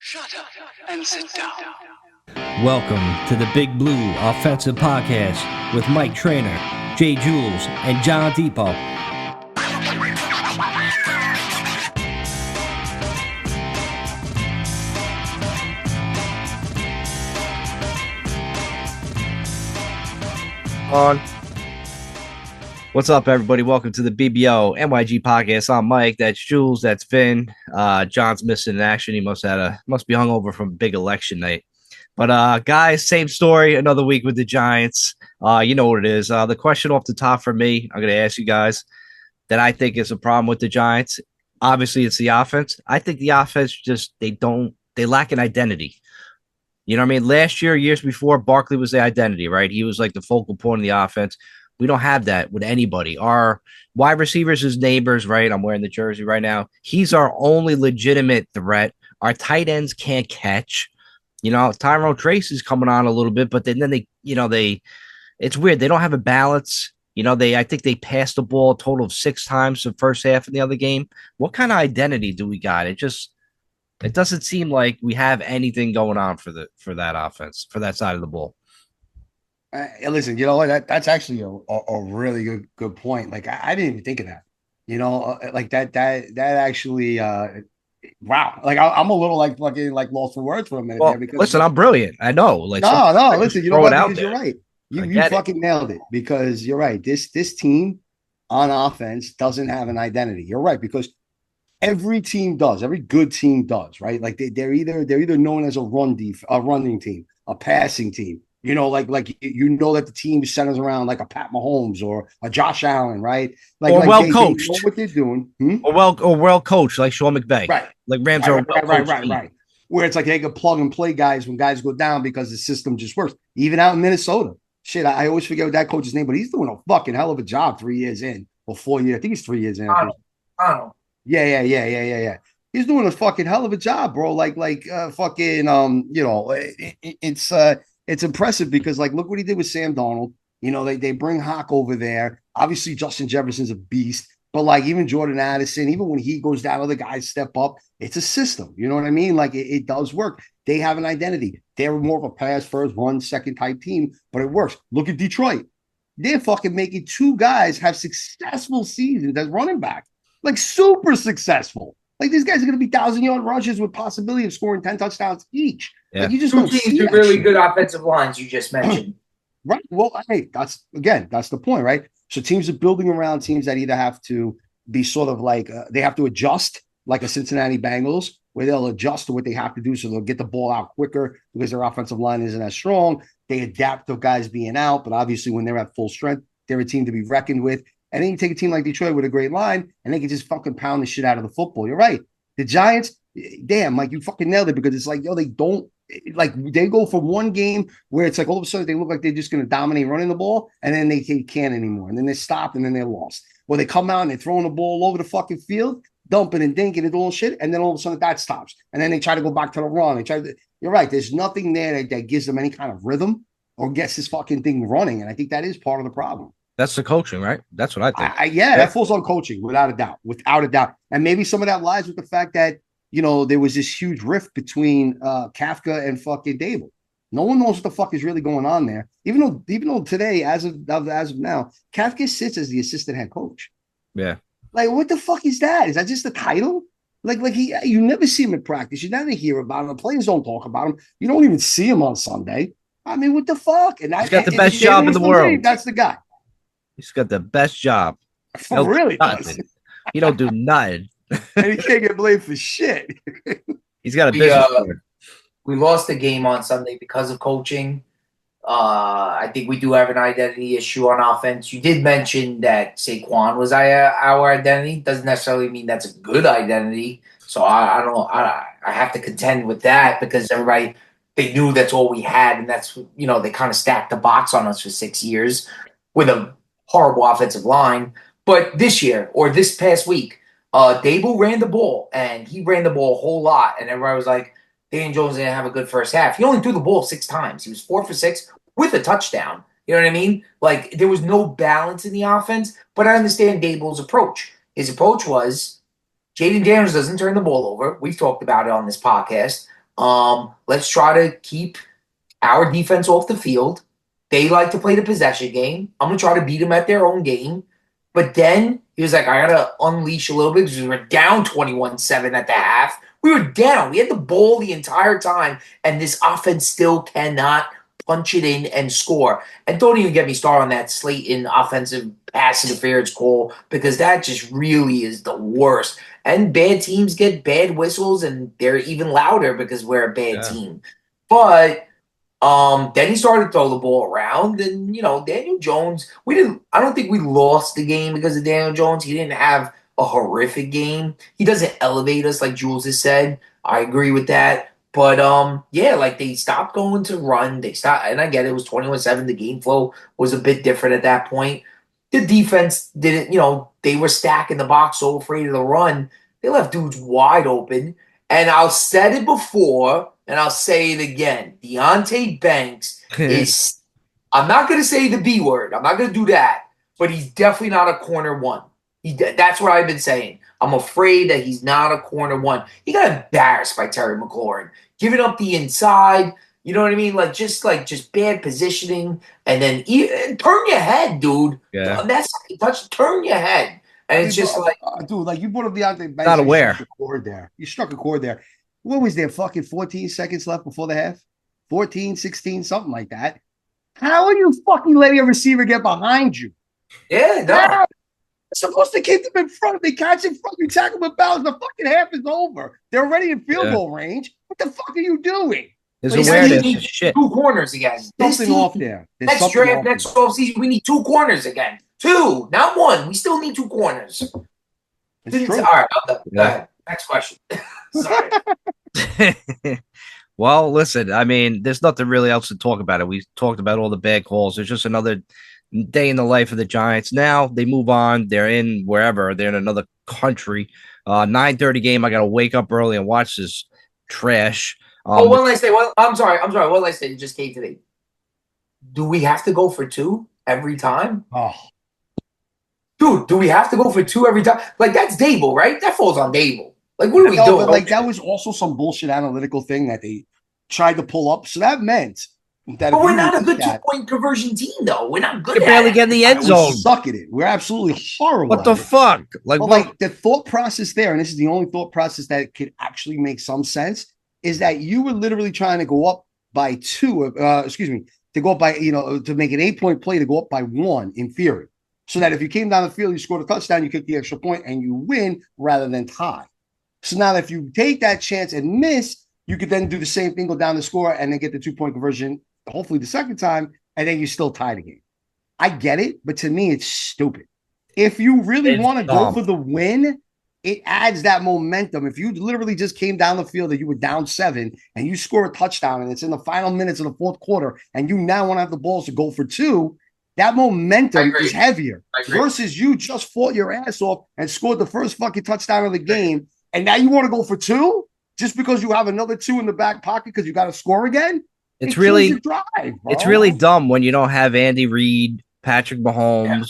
Shut up and sit down. Welcome to the Big Blue Offensive Podcast with Mike Trainer, Jay Jules, and John Depot. What's up, everybody? Welcome to the BBO NYG podcast. I'm Mike. That's Jules. That's Finn. John's missing in action. He must be hungover from big election night. But guys, same story. Another week with the Giants. You know what it is. The question off the top for me, I'm going to ask you guys that I think is a problem with the Giants. Obviously, it's the offense. I think the offense just they lack an identity. You know what I mean? Last year, years before, Barkley was the identity, right? He was like the focal point of the offense. We don't have that with anybody. Our wide receivers is Neighbors, right? I'm wearing the jersey right now. He's our only legitimate threat. Our tight ends can't catch. You know, Tyrone Trace is coming on a little bit, but then they it's weird. They don't have a balance. You know, I think they passed the ball a total of 6 times the first half of the other game. What kind of identity do we got? It doesn't seem like we have anything going on for that offense, for that side of the ball. Listen, you know what? That's actually a really good point. Like I didn't even think of that. You know, like that actually. Wow. Like I'm a little like fucking like lost for words for a minute. Well, there because listen, I'm brilliant. I know. Like no. Listen, you know what? Because you're right. You fucking nailed it. Because you're right. This team on offense doesn't have an identity. You're right because every team does. Every good team does. Right. Like they're either known as a running team, a passing team. You know, like you know that the team centers around like a Pat Mahomes or a Josh Allen, right? Like well coached. They know what they're doing, or well coached, like Sean McVay, right? Like Rams are right. Where it's like they can plug and play guys when guys go down because the system just works. Even out in Minnesota, shit, I always forget what that coach's name, but he's doing a fucking hell of a job 3 years in or 4 years. I think he's 3 years in. Arnold. Yeah. He's doing a fucking hell of a job, bro. It's impressive because, like, look what he did with Sam Darnold. You know, they bring Hawk over there. Obviously, Justin Jefferson's a beast. But, like, even Jordan Addison, even when he goes down, other guys step up. It's a system. You know what I mean? Like, it does work. They have an identity. They're more of a pass first, run second type team, but it works. Look at Detroit. They're fucking making 2 guys have successful seasons as running back. Like, super successful. Like, these guys are going to be 1,000-yard rushes with possibility of scoring 10 touchdowns each. Yeah. Like, you just 2 don't teams see with really good offensive lines you just mentioned. Right. Well, hey, that's the point, right? So teams are building around teams that either have to be sort of like they have to adjust, like a Cincinnati Bengals, where they'll adjust to what they have to do, so they'll get the ball out quicker because their offensive line isn't as strong. They adapt to guys being out, but obviously when they're at full strength, they're a team to be reckoned with. And then you take a team like Detroit with a great line, and they can just fucking pound the shit out of the football. You're right. The Giants, damn, like you fucking nailed it because it's like, they don't. Like they go from one game where it's like all of a sudden they look like they're just going to dominate running the ball, and then they can't anymore, and then they stop, and then they're lost. Well, they come out and they're throwing the ball all over the fucking field, dumping and dinking and all shit, and then all of a sudden that stops, and then they try to go back to the run. You're right. There's nothing there that gives them any kind of rhythm or gets this fucking thing running, and I think that is part of the problem. That's the coaching, right? That's what I think. That falls on coaching, without a doubt, and maybe some of that lies with the fact that. You know, there was this huge rift between Kafka and fucking Dable. No one knows what the fuck is really going on there. Even though today, as of now, Kafka sits as the assistant head coach. Yeah. Like, what the fuck is that? Is that just a title? You never see him in practice. You never hear about him. The players don't talk about him. You don't even see him on Sunday. I mean, what the fuck? And he's got the best job in the world. That's the guy. He's got the best job. Really? He don't do nothing. And he can't get blamed for shit. He's got a business card. We lost the game on Sunday because of coaching. I think we do have an identity issue on offense. You did mention that Saquon was our identity. Doesn't necessarily mean that's a good identity. So I have to contend with that because everybody, they knew that's all we had, and that's, they kind of stacked the box on us for 6 years with a horrible offensive line. But this year or this past week, Dable ran the ball, and he ran the ball a whole lot, and everybody was like, Dan Jones didn't have a good first half. He only threw the ball 6 times. He was 4 for 6 with a touchdown. You know what I mean? Like, there was no balance in the offense, but I understand Dable's approach. His approach was, Jaden Daniels doesn't turn the ball over. We've talked about it on this podcast. Let's try to keep our defense off the field. They like to play the possession game. I'm going to try to beat them at their own game. But then he was like, I got to unleash a little bit because we were down 21-7 at the half. We were down. We had the ball the entire time, and this offense still cannot punch it in and score. And don't even get me started on that Slayton offensive pass interference call, because that just really is the worst. And bad teams get bad whistles, and they're even louder because we're a bad team. But then he started to throw the ball around, and Daniel Jones, I don't think we lost the game because of Daniel Jones. He didn't have a horrific game. He doesn't elevate us like Jules has said. I agree with that. But they stopped going to run. They stopped, and I get it was 21-7. The game flow was a bit different at that point. The defense didn't, they were stacking the box, so afraid of the run. They left dudes wide open. And I'll said it before, and I'll say it again. Deonte Banks is, I'm not going to say the B word. I'm not going to do that. But he's definitely not a corner one. That's what I've been saying. I'm afraid that he's not a corner one. He got embarrassed by Terry McLaurin, giving up the inside. You know what I mean? Just bad positioning, and then turn your head, dude. Yeah, that's touch. Turn your head, and it's just dude. You brought up Deonte Banks. Not aware. You struck a chord there. What was there? Fucking 14 seconds left before the half. 14, 16, something like that. How are you fucking letting a receiver get behind you? Yeah, no. Supposed to keep them in front. They catch in front. You tackle with balance. The fucking half is over. They're already in field goal range. What the fuck are you doing? There's awareness. Shit. 2 corners again. Something off there. Next draft, next offseason, we need 2 corners again. 2, not 1. We still need 2 corners. It's true. All right. Go ahead. Next question. Sorry. Well, listen. I mean, there's nothing really else to talk about it. We talked about all the bad calls. There's just another day in the life of the Giants. Now they move on. They're in wherever. They're in another country. 9:30 game. I got to wake up early and watch this trash. One last thing. I'm sorry. One last thing. It just came to me. Do we have to go for 2 every time? Oh, dude, do we have to go for 2 every time? Like, that's Dable, right? That falls on Dable. Like, what are we doing? But that was also some bullshit analytical thing that they tried to pull up. So that meant that. But we're not a good 2-point conversion team, though. We're not good. You barely get in the end zone. We suck at it. We're absolutely horrible. What the fuck? Like the thought process there, and this is the only thought process that could actually make some sense, is that you were literally trying to go up by 2. To go up by to make an 8-point play to go up by 1 in theory, so that if you came down the field, you scored a touchdown, you kick the extra point, and you win rather than tie. So now if you take that chance and miss, you could then do the same thing, go down the score, and then get the 2-point conversion, hopefully the second time, and then you still tie the game. I get it, but to me, it's stupid. If you really want to go for the win, it adds that momentum. If you literally just came down the field and you were down 7 and you score a touchdown and it's in the final minutes of the 4th quarter and you now want to have the balls to go for 2, that momentum is heavier versus you just fought your ass off and scored the first fucking touchdown of the game. And now you want to go for 2 just because you have another 2 in the back pocket because you got to score again. It's really dumb when you don't have Andy Reid, Patrick Mahomes,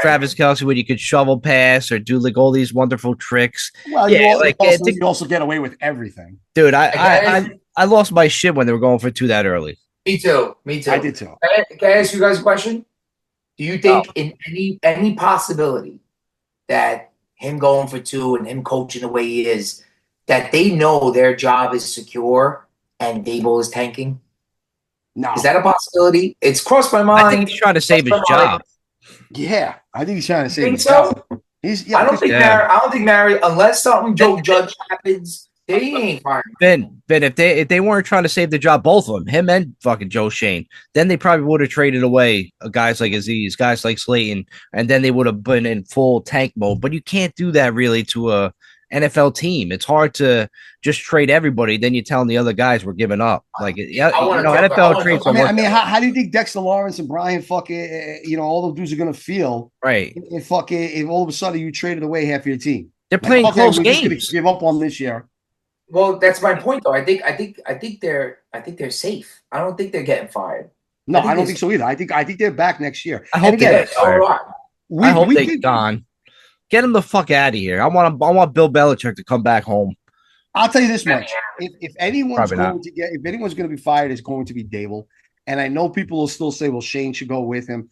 Travis Kelce, when you could shovel pass or do like all these wonderful tricks. Well, you also get away with everything, dude. I lost my shit when they were going for 2 that early. Me too. I did too. Can I ask you guys a question? Do you think in any possibility that him going for 2 and him coaching the way he is, that they know their job is secure and Dable is tanking? No. Is that a possibility? It's crossed my mind. I think he's trying to save his job. Yeah, I think he's trying to save his job. I don't think Mary, unless something Joe Judge happens, they ain't firing. Ben, if they weren't trying to save the job, both of them, him and fucking Joe Shane, then they probably would have traded away guys like Aziz, guys like Slayton, and then they would have been in full tank mode. But you can't do that really to a NFL team. It's hard to just trade everybody. Then you're telling the other guys we're giving up. Like, NFL trades. I mean, how do you think Dexter Lawrence and Brian fucking, all those dudes are going to feel? Right. If all of a sudden you traded away half your team. They're playing close games. Give up on this year. Well, that's my point, though. I think they're safe. I don't think they're getting fired. No, I don't think so either. I think they're back next year. I hope they get fired. I hope they're gone. Get him the fuck out of here. I want Bill Belichick to come back home. I'll tell you this much: if anyone's Probably not. going to get, if anyone's going to be fired, it's going to be Dable. And I know people will still say, "Well, Shane should go with him."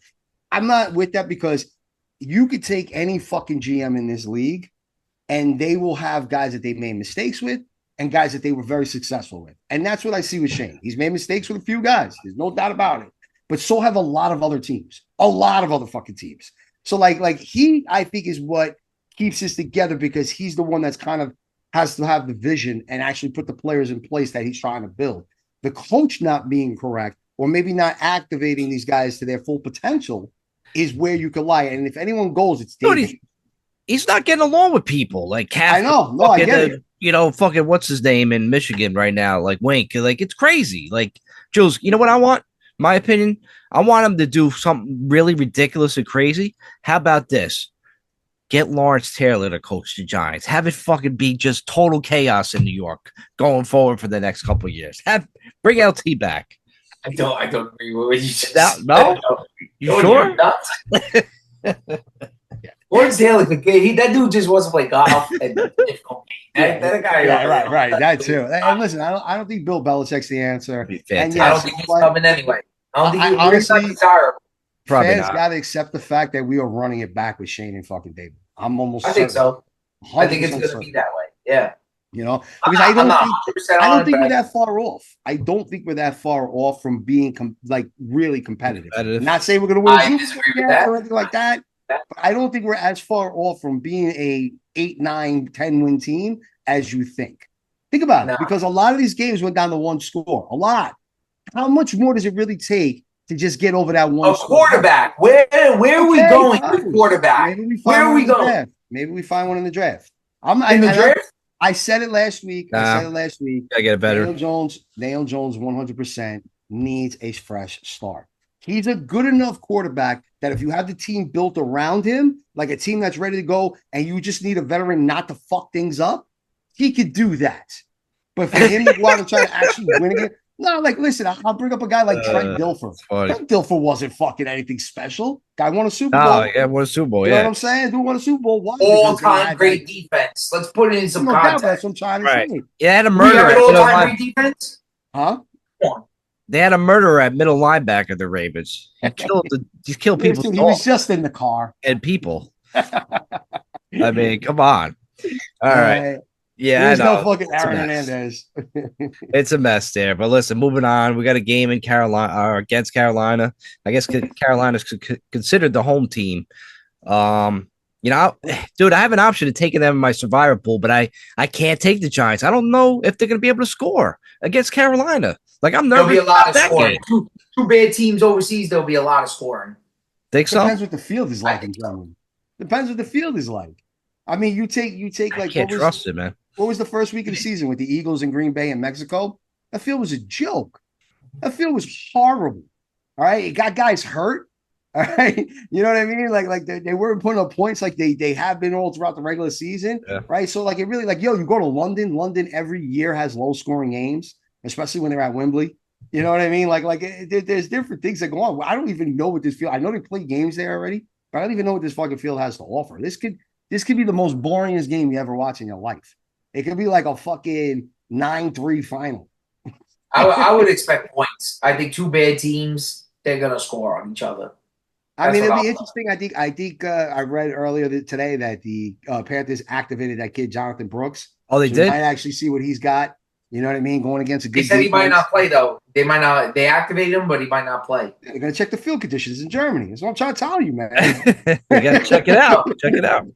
I'm not with that because you could take any fucking GM in this league, and they will have guys that they've made mistakes with, and guys that they were very successful with. And that's what I see with Shane. He's made mistakes with a few guys. There's no doubt about it. But so have a lot of other teams, a lot of other fucking teams. So like he, I think, is what keeps this together because he's the one that's kind of has to have the vision and actually put the players in place that he's trying to build. The coach not being correct or maybe not activating these guys to their full potential is where you could lie. And if anyone goes, it's David. He's not getting along with people. Like I know. No, I get it. You know, fucking what's his name in Michigan right now? Like Wink. Like it's crazy. Like Jules, you know what I want? My opinion, I want him to do something really ridiculous and crazy. How about this? Get Lawrence Taylor to coach the Giants. Have it fucking be just total chaos in New York going forward for the next couple of years. Bring LT back. I don't agree with what you just said. No? You sure? Lawrence Taylor, that dude just wants to play golf and that guy. Yeah, right. That too. And listen, I don't think Bill Belichick's the answer. And I don't think he's coming anyway. I don't think honestly, desirable. Fans got to accept the fact that we are running it back with Shane and fucking David. I'm almost. I think so. I think it's going to be that way. Yeah. You know, because I don't think we're that far off. I don't think we're that far off from being really competitive. I'm not saying we're going to win a Super Bowl or anything like that. But I don't think we're as far off from being a 8, 9, 10 win team as you think. Think about it, because a lot of these games went down to one score. A lot. How much more does it really take to just get over that one? Quarterback. Where are we going with quarterback? Where are we going? Maybe we find one in the draft. I said it last week. I get it better. Daniel Jones 100% needs a fresh start. He's a good enough quarterback that if you have the team built around him, like a team that's ready to go, and you just need a veteran not to fuck things up, he could do that. But for him to go out and try to actually win again, no, like, listen, I'll bring up a guy like Trent Dilfer. Trent Dilfer wasn't fucking anything special. Guy won a Super Bowl. Yeah, won a Super Bowl. You know what I'm saying? Dude won a Super Bowl. All-time great defense. Let's put it in some context. That's what I'm trying to say. Yeah, had a murderer. All-time great defense? Huh? They had a murderer at middle linebacker. The Ravens. He killed people. Dude, he was just in the car and people. I mean, come on. All right. Yeah, there's no fucking Aaron Hernandez. It's a mess there. But listen, moving on. We got a game in Carolina against Carolina. I guess Carolina's considered the home team. You know, dude, I have an option of taking them in my survivor pool, but I can't take the Giants. I don't know if they're going to be able to score against Carolina. Like, I'm nervous. There'll be a lot of scoring. Two bad teams overseas. There'll be a lot of scoring. Think so? Depends what the field is like in Germany. Depends what the field is like. I mean, you take like. I can't trust it, man. What was the first week of the season with the Eagles in Green Bay and Mexico? That field was a joke. That field was horrible. All right, it got guys hurt. All right, you know what I mean? Like they weren't putting up points like they have been all throughout the regular season, right? So like it really you go to London. London every year has low scoring games, especially when they're at Wembley. You know what I mean? There's different things that go on. I don't even know what this field. I know they play games there already, but I don't even know what this fucking field has to offer. This could be the most boringest game you ever watch in your life. It could be like a fucking 9-3 final. I would expect points. I think two bad teams, they're gonna score on each other. I mean, it'd be interesting. I think I read earlier today that the Panthers activated that kid Jonathan Brooks. Oh, they did. You might actually see what he's got. You know what I mean? Going against a good. They said he might not play though. They might not. They activated him, but he might not play. Yeah, they're gonna check the field conditions in Germany. That's what I'm trying to tell you, man. We gotta check it out. Check it out.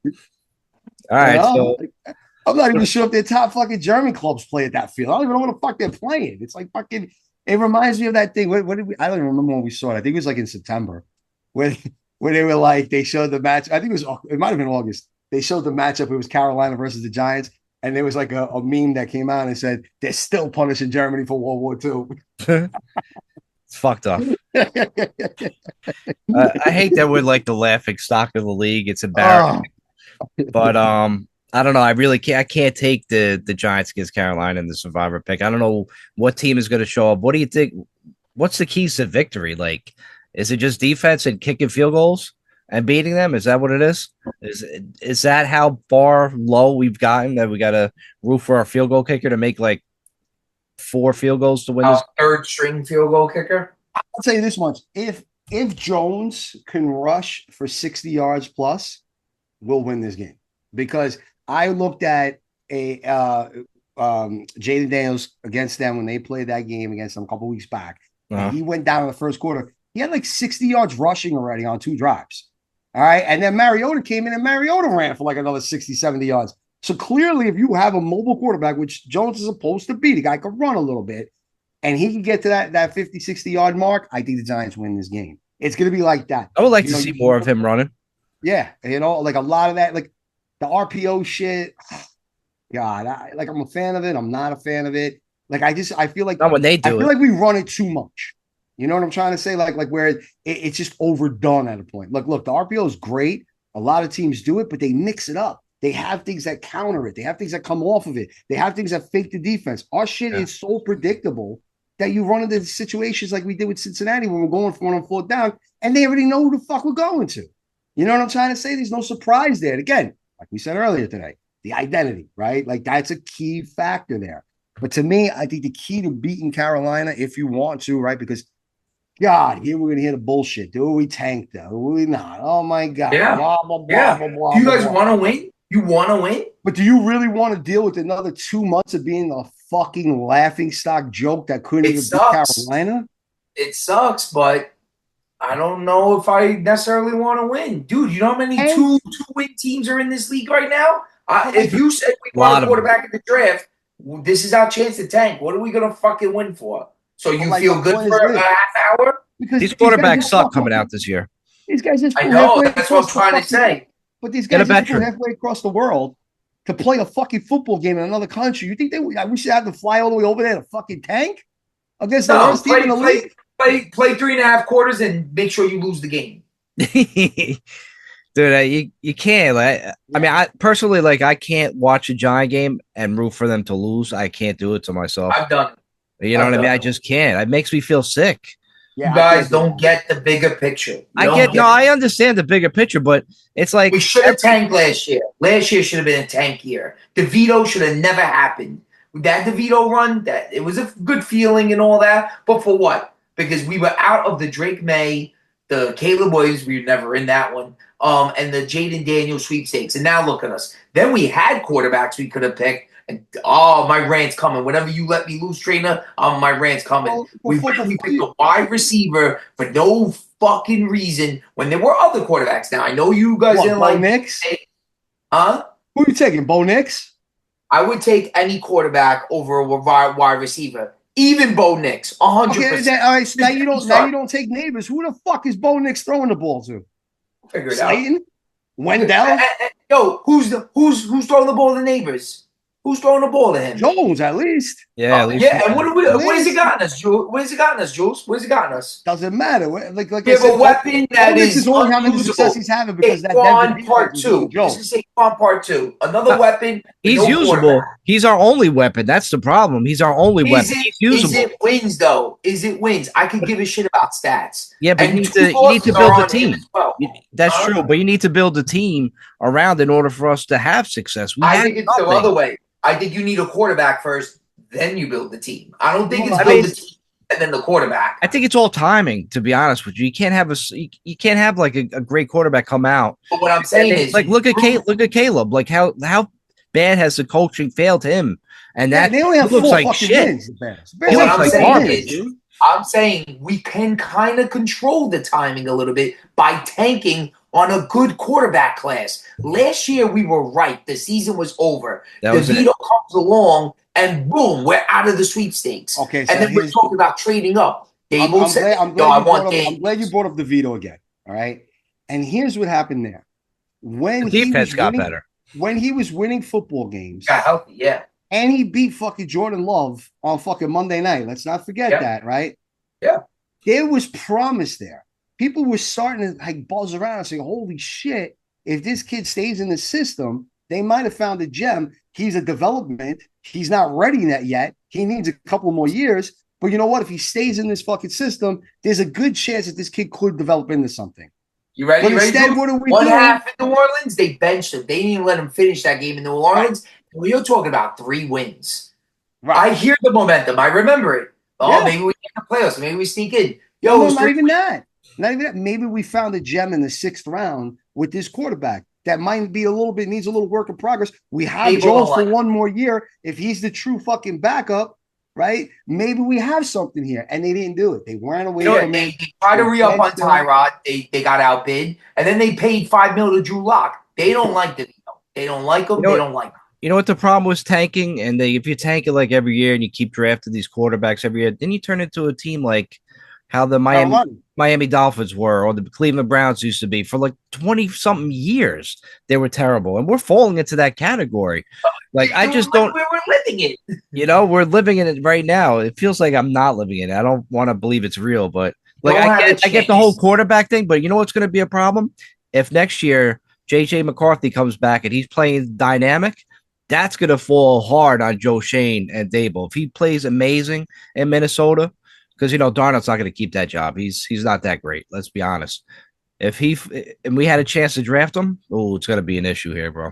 All right. So I'm not even sure if their top fucking German clubs play at that field. I don't even know what the fuck they're playing. It's like fucking. It reminds me of that thing. What did we? I don't even remember when we saw it. I think it was like in September, where they were like they showed the match. I think it might have been August. They showed the matchup. It was Carolina versus the Giants, and there was like a meme that came out and said they're still punishing Germany for World War II. It's fucked up. I hate that we're like the laughing stock of the league. It's embarrassing. But I don't know. I can't take the Giants against Carolina in the survivor pick. I don't know what team is going to show up. What do you think? What's the keys to victory? Like, is it just defense and kicking field goals? and beating them? Is that what it is? Is that how far low we've gotten that we got to root for our field goal kicker to make like 4 field goals to win this? Our third string field goal kicker. I'll tell you this much: if Jones can rush for 60 yards plus, we'll win this game. Because I looked at Jaden Daniels against them when they played that game against them a couple weeks back. Uh-huh. He went down in the first quarter. He had like 60 yards rushing already on 2 drives. All right. And then Mariota came in and Mariota ran for like another 60, 70 yards. So clearly, if you have a mobile quarterback, which Jones is supposed to be, the guy can run a little bit, and he can get to that 50, 60 yard mark, I think the Giants win this game. It's going to be like that. I would like to see more of him running. Yeah. Like a lot of that, like the RPO shit. God, I'm a fan of it. I'm not a fan of it. Like, I feel like Not when they do I feel it. like we run it too much. You know what I'm trying to say? Like where it's just overdone at a point. Look, the RPO is great. A lot of teams do it, but they mix it up. They have things that counter it. They have things that come off of it. They have things that fake the defense. Our shit is so predictable that you run into situations like we did with Cincinnati when we're going for 1 on 4th down, and they already know who the fuck we're going to. You know what I'm trying to say? There's no surprise there. And again, like we said earlier today, the identity, right? Like that's a key factor there. But to me, I think the key to beating Carolina, if you want to, right? Because God, here we're gonna hear the bullshit. Do we tank though? Do we not? Oh my God. Yeah. Blah, blah, blah, Yeah. blah, blah, Do you guys blah. want to win? You want to win? But do you really want to deal with another 2 months of being a fucking laughing stock joke that couldn't It even sucks. beat Carolina? It sucks, but I don't know if I necessarily want to win. Dude, you know how many And- two-win teams are in this league right now? If you said we Lot want a of quarterback in the draft, this is our chance to tank. What are we going to fucking win for? So you Like, feel the good point for is a this. half hour? Because These these guys quarterbacks just suck fuck coming up. out this year. These guys just I flew know. halfway That's what I'm across the trying to fucking- say. But these Get a guys just flew veteran. halfway across the world to play a fucking football game in another country. You think we should have to fly all the way over there to fucking tank against the No, worst team in the league? play 3.5 quarters and make sure you lose the game. Dude, you can't. I mean, I personally, like, I can't watch a Giant game and root for them to lose. I can't do it to myself. I've done it. You know I've what I mean? done I it. just can't. It makes me feel sick. Yeah, You I guys can't do don't that. get the bigger picture. You I don't get no. it. I understand the bigger picture, but it's like We should have tanked last year. Last year should have been a tank year. DeVito should have never happened. That DeVito run, that it was a good feeling and all that, but for what? Because we were out of the Drake May, the Caleb Williams, we were never in that one, and the Jaden Daniels sweepstakes. And now look at us. Then we had quarterbacks we could have picked. And my rant's coming. Whenever you let me lose, trainer, my rant's coming. Well, We picked a wide receiver for no fucking reason when there were other quarterbacks. Now I know you guys What, didn't Bo like, Nix? huh? Who are you taking? Bo Nix? I would take any quarterback over a wide receiver, even Bo Nix, 100%. Okay, all right. So now you don't take Neighbors. Who the fuck is Bo Nix throwing the ball to? Figure it out. Slayton? Wendell? Yo, who's throwing the ball to Neighbors? Who's throwing the ball to him? Jones, at least. yeah, at least Yeah, and what has it least. gotten us, Jules? What has it gotten us, Jules? What has it gotten us? Doesn't matter. Like We I have said, a weapon that Bo Nix is only having the success unusable. he's having because that Denver Saquon part defense is 2. a joke. This is Saquon part 2. Another weapon. with he's no usable. quarterback. He's our only weapon. That's the problem. He's our only weapon. He's Is usable. it wins though? Is it wins? I could give a shit about stats. Yeah, but And you two need to losses build are a on him team. as well. That's Huh? true, but you need to build a team around in order for us to have success. We I have think it's the nothing. other way. I think you need a quarterback first, then you build the team. I don't think Well, it's I build mean- the team and then the quarterback. I think it's all timing. To be honest with you, you can't have you can't have like a great quarterback come out. But what I'm saying is, Like look at Caleb. Like how bad has the coaching failed him? And that they only have he looks 4 like fucking shit. wins. The Bears. The He Bears What looks have I'm like 4 saying garbage. wins, is, dude. I'm saying we can kind of control the timing a little bit by tanking on a good quarterback class. Last year we were right. The season was over. That was it. DeVito comes along and boom, we're out of the sweepstakes. Okay, so And then we're here's- talking about trading up. I'm Dable said, glad "No, I want I'm Daniels." glad you brought up DeVito again. All right. And here's what happened there. When The he defense was got winning, better. when he was winning football games Got healthy, yeah. and he beat fucking Jordan Love on fucking Monday night. Let's not forget Yeah. that, right? Yeah. There was promise there. People were starting to like buzz around and say, holy shit, if this kid stays in the system, they might have found a gem. He's a development. He's not ready yet. He needs a couple more years. But you know what? If he stays in this fucking system, there's a good chance that this kid could develop into something. You ready? But You ready? instead, Drew? what do we One do? half in New Orleans, they benched him. They didn't even let him finish that game in New Orleans. Well, you're talking about 3 wins. Right. I hear the momentum. I remember it. Oh, Yeah. maybe we get the playoffs. Maybe we sneak in. No, Yo, no, it's not 3 even that. Not even that. Maybe we found a gem in the 6th round with this quarterback that might be needs a little work in progress. We have Table Jones for alignment. one more year. If he's the true fucking backup, right? Maybe we have something here. And they didn't do it. They ran away You know what? from They it. tried to They re-up on benched him. Tyrod. They got outbid. And then they paid $5 million to Drew Lock. They don't like the deal. They don't like him. You know They what? don't like him. You know what the problem was tanking, and if you tank it like every year and you keep drafting these quarterbacks every year, then you turn into a team like how the Miami Dolphins were, or the Cleveland Browns used to be for like 20 something years. They were terrible, and we're falling into that category. Like I just don't. We're living it. You know, we're living in it right now. It feels like I'm not living in it. I don't want to believe it's real, but like Don't have a I get the chance. whole quarterback thing. But you know what's going to be a problem if next year JJ McCarthy comes back and he's playing dynamic. That's going to fall hard on Joe Shane and Dable. If he plays amazing in Minnesota, because, you know, Darnold's not going to keep that job. He's not that great. Let's be honest. If we had a chance to draft him, oh, it's going to be an issue here, bro.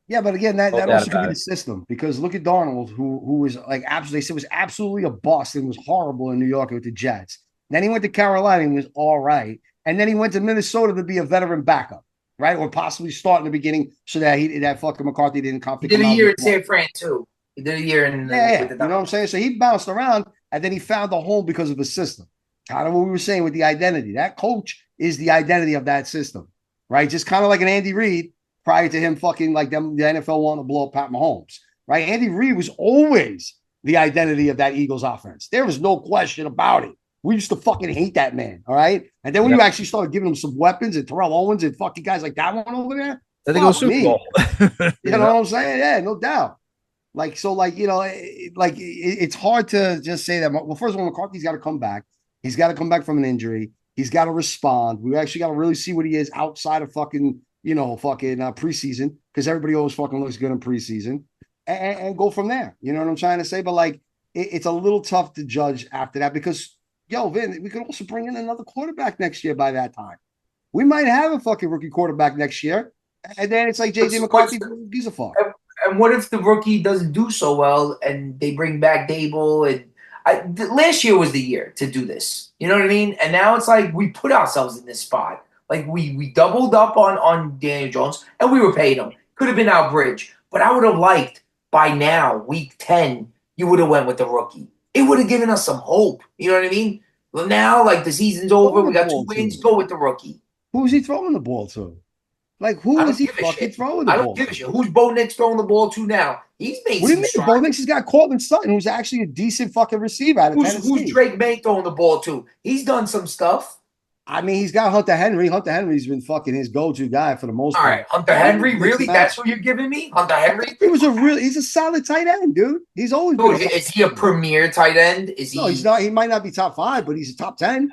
Yeah, but again, that doubt also could about be it. the system because look at Darnold, who was like absolutely, they said was absolutely a bust and was horrible in New York with the Jets. Then he went to Carolina and was all right, and then he went to Minnesota to be a veteran backup, right, or possibly start in the beginning so that fucking McCarthy didn't come. He did a year in San Fran, too. He did a year in Yeah, with the you know what I'm saying? So he bounced around and then he found a home because of his system. Kind of what we were saying with the identity. That coach is the identity of that system, right? Just kind of like an Andy Reid prior to him fucking like them, the NFL wanting to blow up Pat Mahomes, right? Andy Reid was always the identity of that Eagles offense. There was no question about it. We used to fucking hate that man, all right? And then when you actually started giving him some weapons and Terrell Owens and fucking guys like that one over there, I think it was fuck Super me. Bowl. You know what I'm saying? Yeah, no doubt. Like, so, like, you know, it's hard to just say that. Well, first of all, McCarthy's got to come back. He's got to come back from an injury. He's got to respond. We actually got to really see what he is outside of fucking preseason because everybody always fucking looks good in preseason and go from there. You know what I'm trying to say? But like, it's a little tough to judge after that because, yo, Vin, we could also bring in another quarterback next year by that time. We might have a fucking rookie quarterback next year. And then it's like JJ McCarthy gives a fuck. And what if the rookie doesn't do so well and they bring back Dable? And last year was the year to do this. You know what I mean? And now it's like we put ourselves in this spot. Like we doubled up on Daniel Jones and we were paying him. Could have been our bridge. But I would have liked by now, week 10, you would have went with the rookie. It would have given us some hope. You know what I mean? Well, now, like the season's over. We got 2 wins. Go with the rookie. Who's he throwing the ball to? Like, who is he fucking throwing the ball? I don't give a shit. Who's Bo Nix throwing the ball to now? He's made What do you some mean? Bo Nix has got Cortland Sutton, who's actually a decent fucking receiver out of Tennessee. Who's Drake May throwing the ball to? He's done some stuff. I mean, he's got Hunter Henry. Hunter Henry's been fucking his go-to guy for the most part. All right, Hunter Henry, really? That's what you're giving me? Hunter Henry? He's a solid tight end, dude. He's always been. Is he a premier tight end? No, he's not. He might not be top 5, but he's a top 10.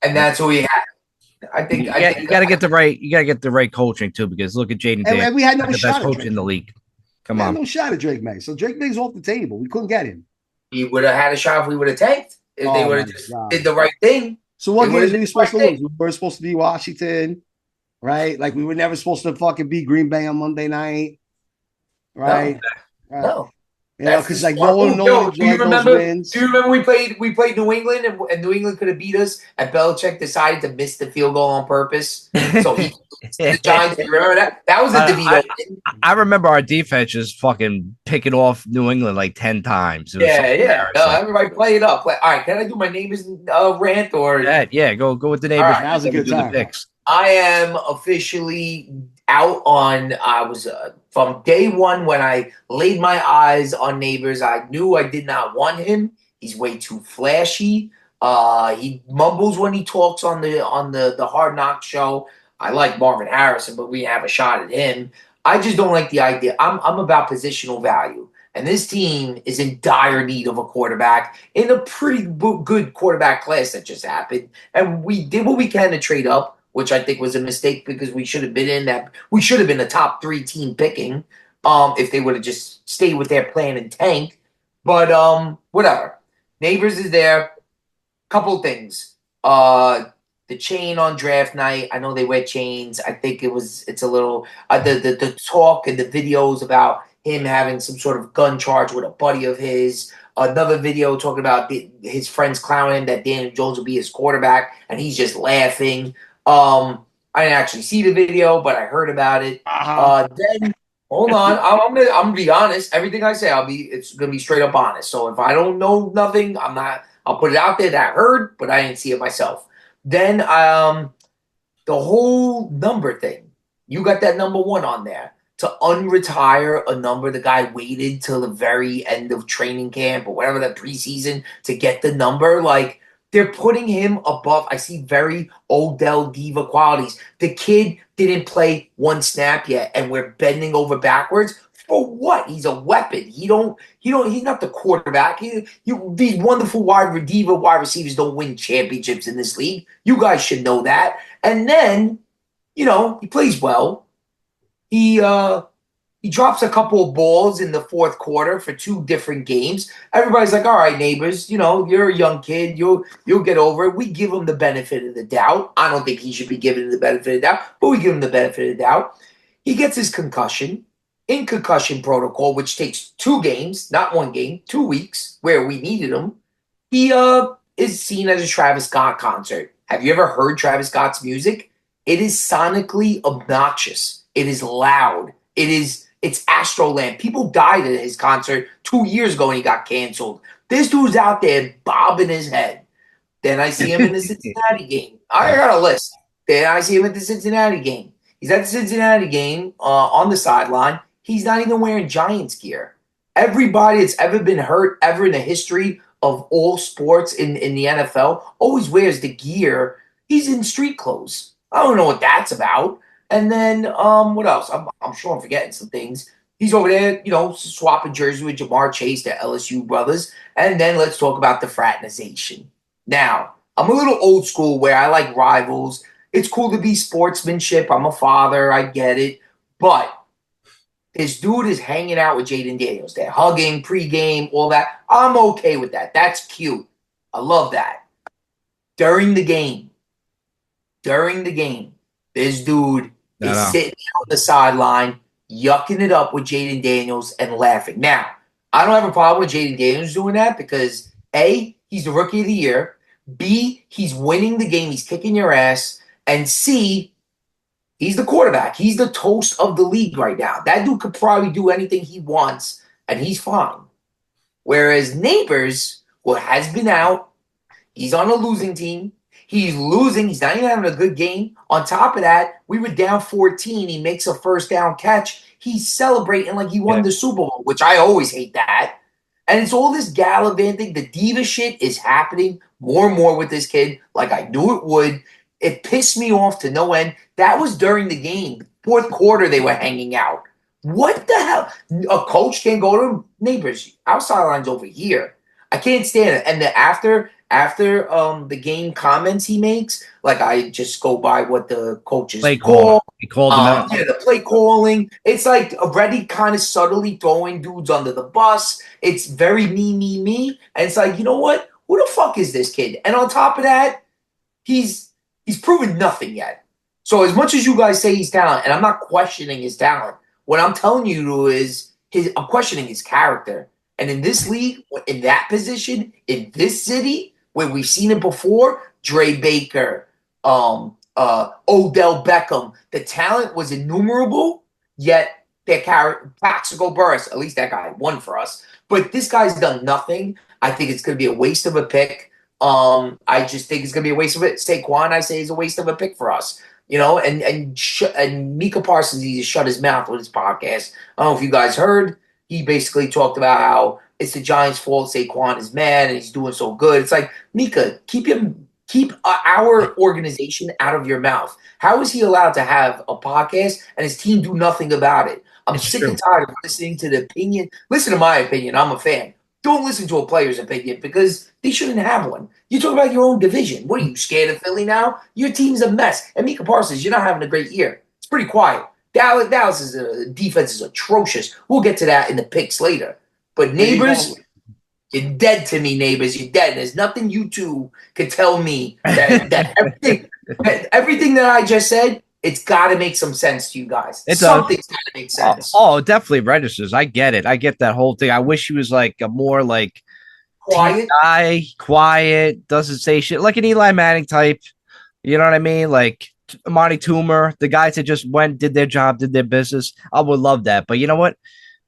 And that's who he had. I think you got to get the right coaching too, because look at Jaden Daniels. And we had no the shot best coach in the league. Come on, no shot at Drake May. So Drake May's off the table. We couldn't get him. He would have had a shot if we would have tanked. If they would have just did the right thing. So what games were we supposed to lose? We were supposed to be Washington, right? Like we were never supposed to fucking beat Green Bay on Monday night, right? No. You know, because like no one enjoyed those wins. Do you remember we played New England and New England could have beat us and Belichick decided to miss the field goal on purpose? So the Giants, you remember that? That was a DeVito. I remember our defense just fucking picking off New England like 10 times. Yeah. Everybody play it up. All right, can I do my neighbor's rant or? Yeah, go with the neighbors. Right, that was a good time. I am officially out on. I was from day one when I laid my eyes on Neighbors. I knew I did not want him. He's way too flashy. He mumbles when he talks on the Hard Knock show. I like Marvin Harrison, but we have a shot at him. I just don't like the idea. I'm about positional value. And this team is in dire need of a quarterback in a pretty good quarterback class that just happened. And we did what we can to trade up, which I think was a mistake because we should have been in that. We should have been a top 3 team picking if they would have just stayed with their plan and tank. But whatever. Neighbors is there. Couple things. the chain on draft night. I know they wear chains. I think it's a little the talk and the videos about him having some sort of gun charge with a buddy of his. Another video talking about his friends clowning him that Daniel Jones will be his quarterback, and he's just laughing. I didn't actually see the video, but I heard about it. Then hold on, I'm gonna be honest. Everything I say, it's gonna be straight up honest. So if I don't know nothing, I'll put it out there that I heard, but I didn't see it myself. Then the whole number thing. You got that number 1 on there. To unretire a number, the guy waited till the very end of training camp or whatever, the preseason, to get the number. Like, they're putting him above. I see very Odell Diva qualities. The kid didn't play 1 snap yet, and we're bending over backwards. For what? He's a weapon. He's not the quarterback. These wonderful wide receivers don't win championships in this league. You guys should know that. And then, he plays well. He drops a couple of balls in the fourth quarter for 2 different games. Everybody's like, all right, Neighbors, you're a young kid. You'll get over it. We give him the benefit of the doubt. I don't think he should be given the benefit of the doubt, but we give him the benefit of the doubt. He gets his concussion in concussion protocol, which takes 2 games, not 1 game, 2 weeks, where we needed him. He is seen as a Travis Scott concert. Have you ever heard Travis Scott's music? It is sonically obnoxious. It is loud. It's Astroland. People died at his concert 2 years ago and he got canceled. This dude's out there bobbing his head. Then I see him in the Cincinnati game. I got a list. Then I see him at the Cincinnati game. He's at the Cincinnati game on the sideline. He's not even wearing Giants gear. Everybody that's ever been hurt ever in the history of all sports in the NFL always wears the gear. He's in street clothes. I don't know what that's about. And then what else? I'm sure I'm forgetting some things. He's over there, swapping jerseys with Jamar Chase, the LSU brothers. And then let's talk about the fraternization. Now, I'm a little old school where I like rivals. It's cool to be sportsmanship. I'm a father. I get it. But this dude is hanging out with Jaden Daniels. They're hugging, pregame, all that. I'm okay with that. That's cute. I love that. During the game, this dude is sitting on the sideline, yucking it up with Jaden Daniels and laughing. Now, I don't have a problem with Jaden Daniels doing that because, A, he's the rookie of the year. B, he's winning the game. He's kicking your ass. And C, he's the quarterback. He's the toast of the league right now. That dude could probably do anything he wants, and he's fine. Whereas Neighbors, who has been out, he's on a losing team. He's losing. He's not even having a good game. On top of that, we were down 14. He makes a first down catch. He's celebrating like he won the Super Bowl, which I always hate that. And it's all this gallivanting. The diva shit is happening more and more with this kid, like I knew it would. It pissed me off to no end. That was during the game. Fourth quarter, they were hanging out. What the hell? A coach can't go to Neighbors. Our sideline's over here. I can't stand it. And after the game comments he makes, like I just go by what the coaches call. He called them out. Yeah, the play calling. It's like already kind of subtly throwing dudes under the bus. It's very me. And it's like, you know what? Who the fuck is this kid? And on top of that, he's proven nothing yet. So as much as you guys say he's talented, and I'm not questioning his talent, what I'm telling you is I'm questioning his character. And in this league, in that position, in this city, where we've seen it before, Dre Baker, Odell Beckham, the talent was innumerable, yet their character, Plaxico Burress, at least that guy won for us. But this guy's done nothing. I think it's going to be a waste of a pick. I just think it's going to be a waste of it. Saquon, I say, is a waste of a pick for us. And Micah Parsons needs to shut his mouth with his podcast. I don't know if you guys heard. He basically talked about how it's the Giants' fault. Saquon is mad and he's doing so good. It's like, Micah, keep our organization out of your mouth. How is he allowed to have a podcast and his team do nothing about it? I'm sick and tired of listening to the opinion. Listen to my opinion. I'm a fan. Don't listen to a player's opinion because they shouldn't have one. You talk about your own division. What are you, scared of Philly now? Your team's a mess. And Micah Parsons, you're not having a great year. It's pretty quiet. Dallas' defense is atrocious. We'll get to that in the picks later. But Neighbors, you're dead to me, Neighbors. You're dead. There's nothing you two can tell me that everything Everything that I just said, it's got to make some sense to you guys. It does. Something's got to make sense. Oh, it definitely registers. I get it. I get that whole thing. I wish he was like a more like Quiet. guy, quiet, doesn't say shit, like an Eli Manning type. You know what I mean? Like Monty Toomer, the guys that just went, did their job, did their business. I would love that. But you know what?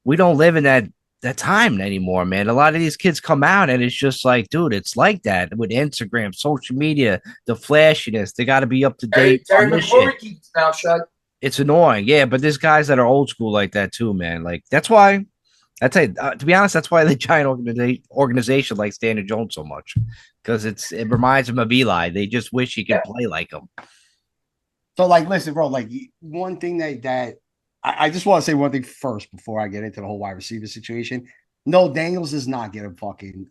We don't live in that time anymore, man. A lot of these kids come out and it's just like, dude, it's like that with Instagram, social media, the flashiness. They got to be up to date. Terry McLaurin keeps his mouth shut. It's annoying, yeah. But there's guys that are old school like that too, man. Like that's why. I'd say, to be honest, that's why the giant organization likes Daniel Jones so much, because it reminds them of Eli. They just wish he could play like him. So, like, listen, bro. Like, one thing that I just want to say one thing first before I get into the whole wide receiver situation. No, Daniels does not get a fucking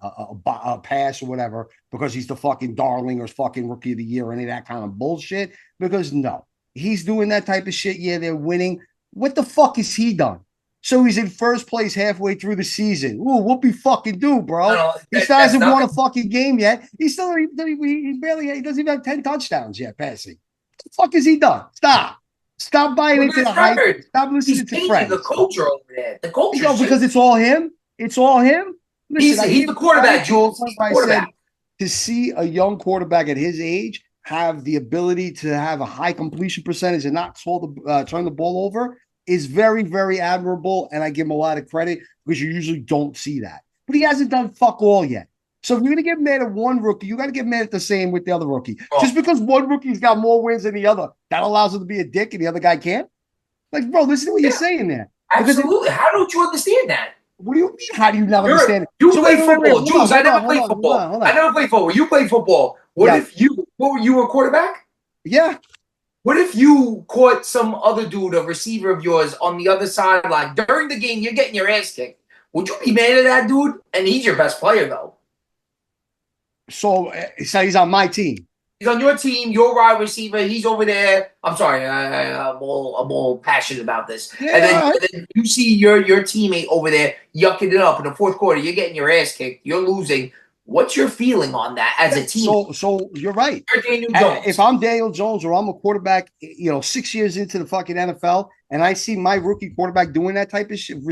a pass or whatever because he's the fucking darling or fucking rookie of the year or any of that kind of bullshit. Because no, he's doing that type of shit. Yeah, they're winning. What the fuck has he done? So he's in first place halfway through the season. Ooh, whoop-de fucking do, bro. No, he still hasn't won a fucking game yet. He doesn't even have 10 touchdowns yet passing. What the fuck has he done? Stop buying into the hype. Stop listening to friends. The culture over there. The culture. Because it's all him. It's all him. Listen, he's the quarterback, Jules. Said, to see a young quarterback at his age have the ability to have a high completion percentage and not turn the ball over is very, very admirable, and I give him a lot of credit because you usually don't see that. But he hasn't done fuck all yet. So if you're going to get mad at one rookie, you got to get mad at the same with the other rookie. Oh. Just because one rookie's got more wins than the other, that allows him to be a dick and the other guy can't? Like, bro, listen to what you're saying there. Absolutely. How don't you understand that? What do you mean? How do you not understand it? You play football. Jules, I never played football. I never played football. You played football. What were you a quarterback? Yeah. What if you caught some other dude, a receiver of yours, on the other sideline during the game? You're getting your ass kicked. Would you be mad at that dude? And he's your best player, though. So he's on my team. He's on your team. You're wide receiver. He's over there. I'm sorry. I'm all passionate about this. Yeah, and then you see your teammate over there yucking it up in the fourth quarter. You're getting your ass kicked. You're losing. What's your feeling on that as a team? So you're right. You're Daniel Jones. If I'm Daniel Jones or I'm a quarterback, 6 years into the fucking NFL, and I see my rookie quarterback doing that type of shit,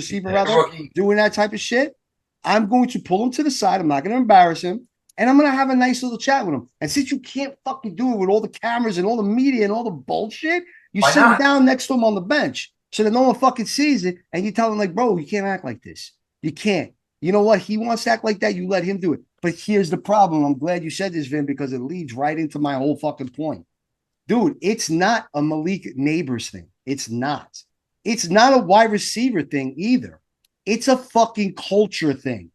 doing that type of shit, I'm going to pull him to the side. I'm not going to embarrass him, and I'm going to have a nice little chat with him. And since you can't fucking do it with all the cameras and all the media and all the bullshit, you sit him down next to him on the bench so that no one fucking sees it, and you tell him like, bro, you can't act like this. You can't. You know what? He wants to act like that. You let him do it. But here's the problem. I'm glad you said this, Vin, because it leads right into my whole fucking point. Dude, it's not a Malik Neighbors thing. It's not. It's not a wide receiver thing either. It's a fucking culture thing.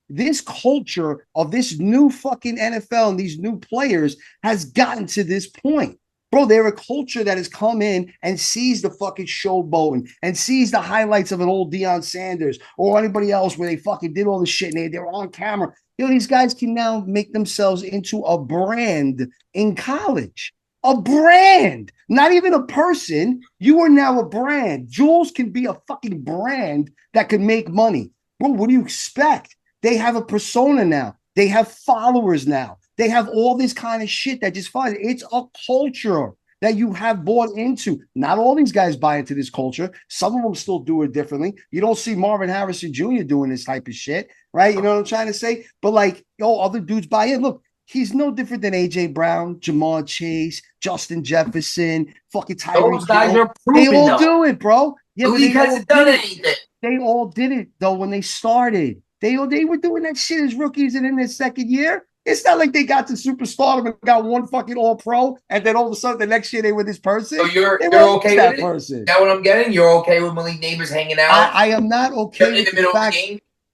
This culture of this new fucking NFL and these new players has gotten to this point. Bro, they're a culture that has come in and sees the fucking showboating and sees the highlights of an old Deion Sanders or anybody else where they fucking did all this shit and they were on camera. These guys can now make themselves into a brand in college. A brand, not even a person. You are now a brand. Jules can be a fucking brand that can make money. Bro, what do you expect? They have a persona now. They have followers now. They have all this kind of shit that just fine. It's a culture that you have bought into. Not all these guys buy into this culture. Some of them still do it differently. You don't see Marvin Harrison Jr. doing this type of shit, right? You know what I'm trying to say? But other dudes buy in. Look, he's no different than A.J. Brown, Jamar Chase, Justin Jefferson, fucking Tyreek. Those guys are proven, they all do it, bro. Yeah, the league hasn't done anything. They all did it, though, when they started. They were doing that shit as rookies and in their second year. It's not like they got to superstardom and got one fucking all-pro, and then all of a sudden the next year they were this person. So you're okay with that person. Is that what I'm getting? You're okay with Malik Neighbors hanging out? I am not okay with the fact.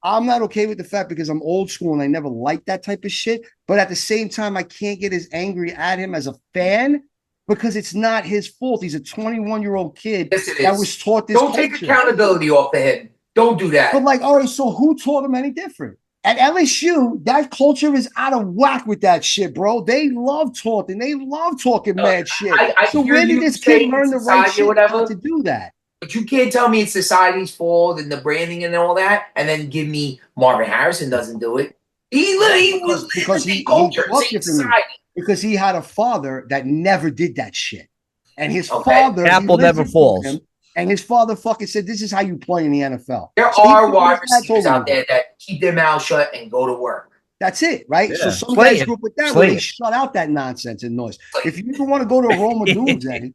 I'm not okay with the fact because I'm old school and I never liked that type of shit. But at the same time, I can't get as angry at him as a fan because it's not his fault. He's a 21-year-old kid that was taught this. Don't take accountability off the head. Don't do that. But all right, so who taught him any different? At LSU, that culture is out of whack with that shit, bro. They love talking. They love talking mad shit. So where did this kid learn the right shit to do that? But you can't tell me it's society's fault and the branding and all that, and then give me Marvin Harrison doesn't do it. He was because he culture. because he had a father that never did that shit. And his Okay. father, Apple he lived never with falls. him, and his father fucking said, "This is how you play in the NFL." There So he are put wide his dad receivers over out him. there that keep their mouth shut and go to work. That's it, right? So Yeah. some Slayton. guys grew up with that where they Slayton. shut out that nonsense and noise. If you even want to go to Roma Dunze,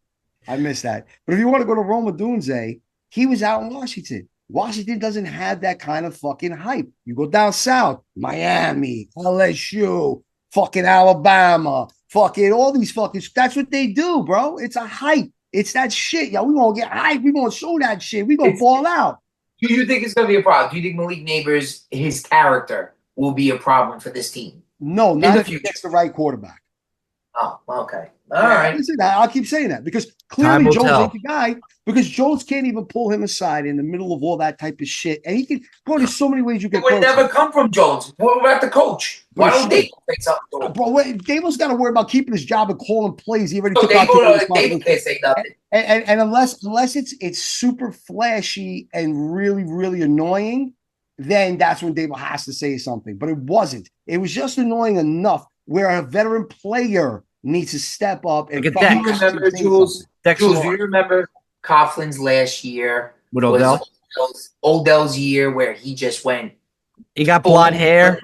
I miss that. But if you want to go to Roma Dunze, he was out in Washington. Washington doesn't have that kind of fucking hype. You go down south, Miami, LSU, fucking Alabama, fucking all these fucking. That's what they do, bro. It's a hype. It's that shit, yo. We gonna get hype. We gonna show that shit. We gonna ball out. Do you think it's going to be a problem? Do you think Malik Neighbors, his character, will be a problem for this team? No, In not the if he future. gets the right quarterback. Oh, okay. All right. Listen, I'll keep saying that because Time clearly will Jones tell. ain't the guy. Because Jones can't even pull him aside in the middle of all that type of shit, and he can go. There's so many ways you can. It would coach never him. come from Jones. What about the coach? Why don't they say something to him? Bro, Dable's got to worry about keeping his job and calling plays. He already So took out too many Dable responsibilities. can't say nothing. And unless it's super flashy and really, really annoying, then that's when Dable has to say something. But it wasn't. It was just annoying enough where a veteran player needs to step up and Look at fucking that. You remember, say Jules? something. Dexter Jules, do you remember Coughlin's last year? with Odell. Was Odell's year where he just went. He got blonde hair.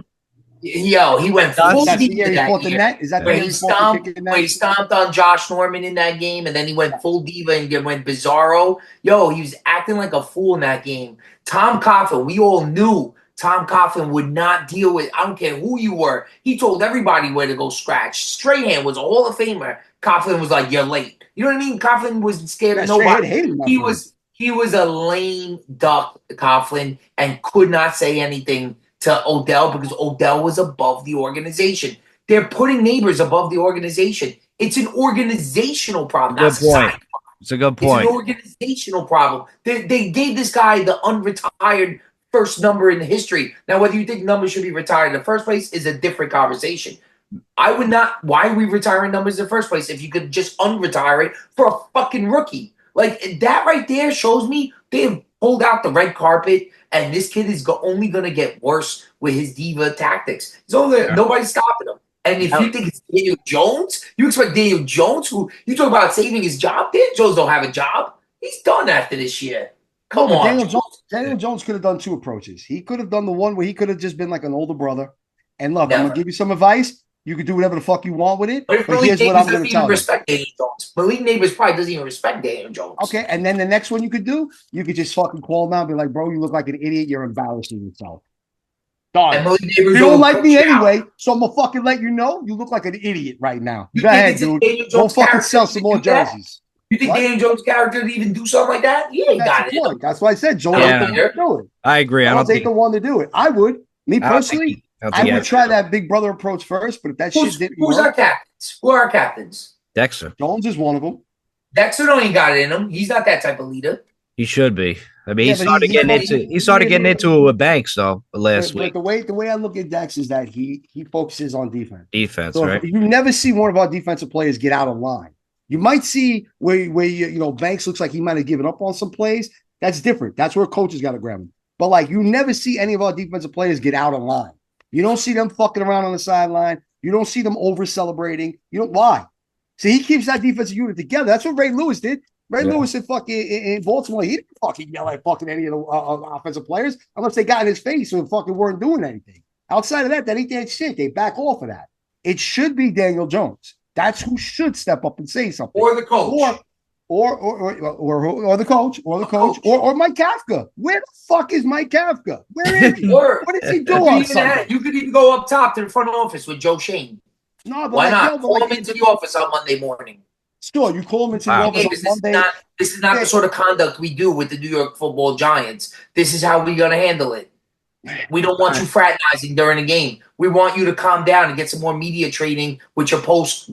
Yo, he went full That's the diva year he that fought the year. net. Is that the Where year he he fought the stomped, kick in where he net? stomped on Josh Norman in that game, and then he went full diva and went bizarro. Yo, he was acting like a fool in that game. Tom Coughlin, we all knew Tom Coughlin would not deal with. I don't care who you were. He told everybody where to go scratch. Strahan was a Hall of Famer. Coughlin was like, "You're late." You know what I mean? Coughlin wasn't scared of Strahan nobody. hated him He after was a lame duck, Coughlin, and could not say anything to Odell because Odell was above the organization. They're putting Neighbors above the organization. It's an organizational problem. Good not a society point. It's a good It's an point. organizational problem. They gave this guy the unretired first number in history. Now, whether you think numbers should be retired in the first place is a different conversation. I would not. Why are we retiring numbers in the first place if you could just unretire it for a fucking rookie? Like that right there shows me they have pulled out the red carpet, and this kid is only going to get worse with his diva tactics. Nobody's stopping him. And if you think it's Daniel Jones, you expect Daniel Jones, who you talk about saving his job. Daniel Jones don't have a job. He's done after this year. Come but on, Daniel Jones could have done two approaches. He could have done the one where he could have just been like an older brother. And look, I'm Never. gonna give you some advice. You can do whatever the fuck you want with it. But But here's what I'm gonna tell you. respect Daniel Jones. Malik Neighbors probably doesn't even respect Daniel Jones. Okay, and then the next one you could do, you could just fucking call him out and be like, bro, you look like an idiot. You're embarrassing yourself. And Done. Malik You Neighbors don't will like me coach you out. anyway, so I'm gonna fucking let you know you look like an idiot right now. You Go think ahead, it's a dude. Daniel Go Jones fucking character sell to some more do that? jerseys. You think What? Daniel Jones' character to even do something like that? He ain't got That's it. the point. That's why I said Jones Yeah. ain't the one to do it. I agree. I don't Jones ain't think. the one to do it. I would. Me I don't personally, think- I don't I think he would has try to. that big brother approach first, but if that shit didn't Who's our work, captains? Who are our captains? Dexter. Jones is one of them. Dexter don't even got it in him. He's not that type of leader. He should be. I mean, Yeah, he but started he- getting he- into. He started getting into it with Banks though last But week. the way I look at Dex is that he focuses on defense. Defense, So right? you never see one of our defensive players get out of line. You might see where you know Banks looks like he might have given up on some plays. That's different. That's where coaches got to grab him. But like you never see any of our defensive players get out of line. You don't see them fucking around on the sideline. You don't see them over celebrating. You don't why. See, he keeps that defensive unit together. That's what Ray Lewis did. Ray Lewis in fucking in Baltimore, he didn't fucking yell at fucking any of the offensive players unless they got in his face and fucking weren't doing anything. Outside of that ain't that shit. They back off of that. It should be Daniel Jones. That's who should step up and say something. Or the coach. Or the coach, or Mike Kafka. Where the fuck is Mike Kafka? Where is he? Or What does he do you, on even Sunday? you could even go up top to the front office with Joe Shane. No, but Why like, not? yo, but Call like, him into the office on Monday morning. sure, you call him into the Wow. office Davis, on Monday. this is not the sort of conduct we do with the New York Football Giants. This is how we're gonna handle it. We don't want you fraternizing during the game. We want you to calm down and get some more media training with your post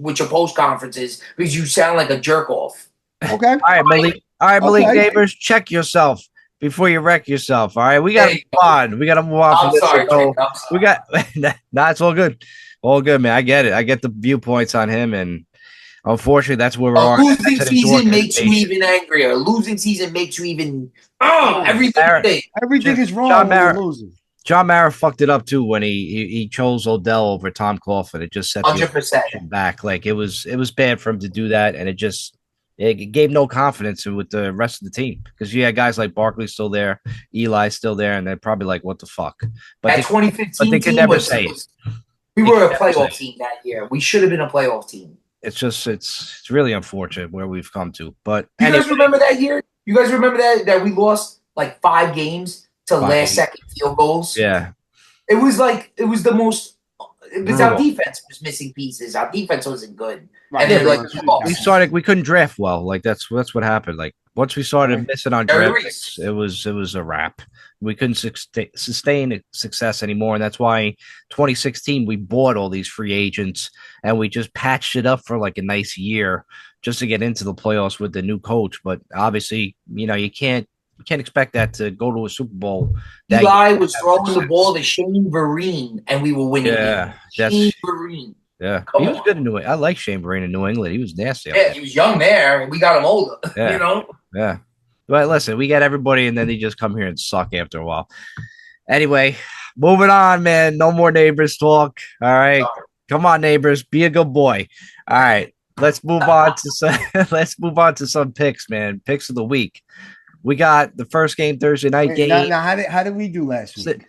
conferences because you sound like a jerk off. Okay. All right, Malik. All right, Malik Okay. Neighbors, check yourself before you wreck yourself. All right, we got to Hey. move on. We got to move on from I'm this. sorry, So, Jake. I'm sorry. we got. Nah, it's all good. All good, man. I get it. I get the viewpoints on him, and unfortunately, that's where we're A at. losing That's season makes you organization. even angrier. A losing season makes you even everything. Barrett. Day. Everything is wrong John when you're Barrett. losing. John Mara fucked it up too when he chose Odell over Tom Coughlin. It just set the 100%. organization back. Like it was bad for him to do that, and it gave no confidence with the rest of the team because you had guys like Barkley still there, Eli still there, and they're probably like, "What the fuck?" But That they, 2015 but they could team never say it. we They were could a never playoff say team that year. We should have been a playoff team. It's just it's really unfortunate where we've come to. But You anyway, guys remember that year? You guys remember that we lost like 5 games to last second field goals? yeah, It was the most. It was our Brutal. defense was missing pieces. Our defense wasn't good. Right. And then, Yeah, like, but we lost. we couldn't draft well. Like that's what happened. Like once we started Right. missing on Jerry draft Reese. picks, it was a wrap. We couldn't sustain success anymore, and that's why 2016 we bought all these free agents and we just patched it up for like a nice year just to get into the playoffs with the new coach. But obviously, you can't expect that to go to a Super Bowl. That Eli year. was throwing the ball to Shane Vereen, and we were winning. Yeah, games. Shane Vereen. Yeah, Come he was on. good in New England. I like Shane Vereen in New England. He was nasty. Yeah, he was young there, and we got him older. Yeah. You know. Yeah. But listen, we got everybody, and then they just come here and suck after a while. Anyway, moving on, man. No more neighbors talk. All right. Come on, neighbors. Be a good boy. All right. Let's move on to some picks, man. Picks of the week. We got the first game Thursday night Wait, game. now, how did we do last week?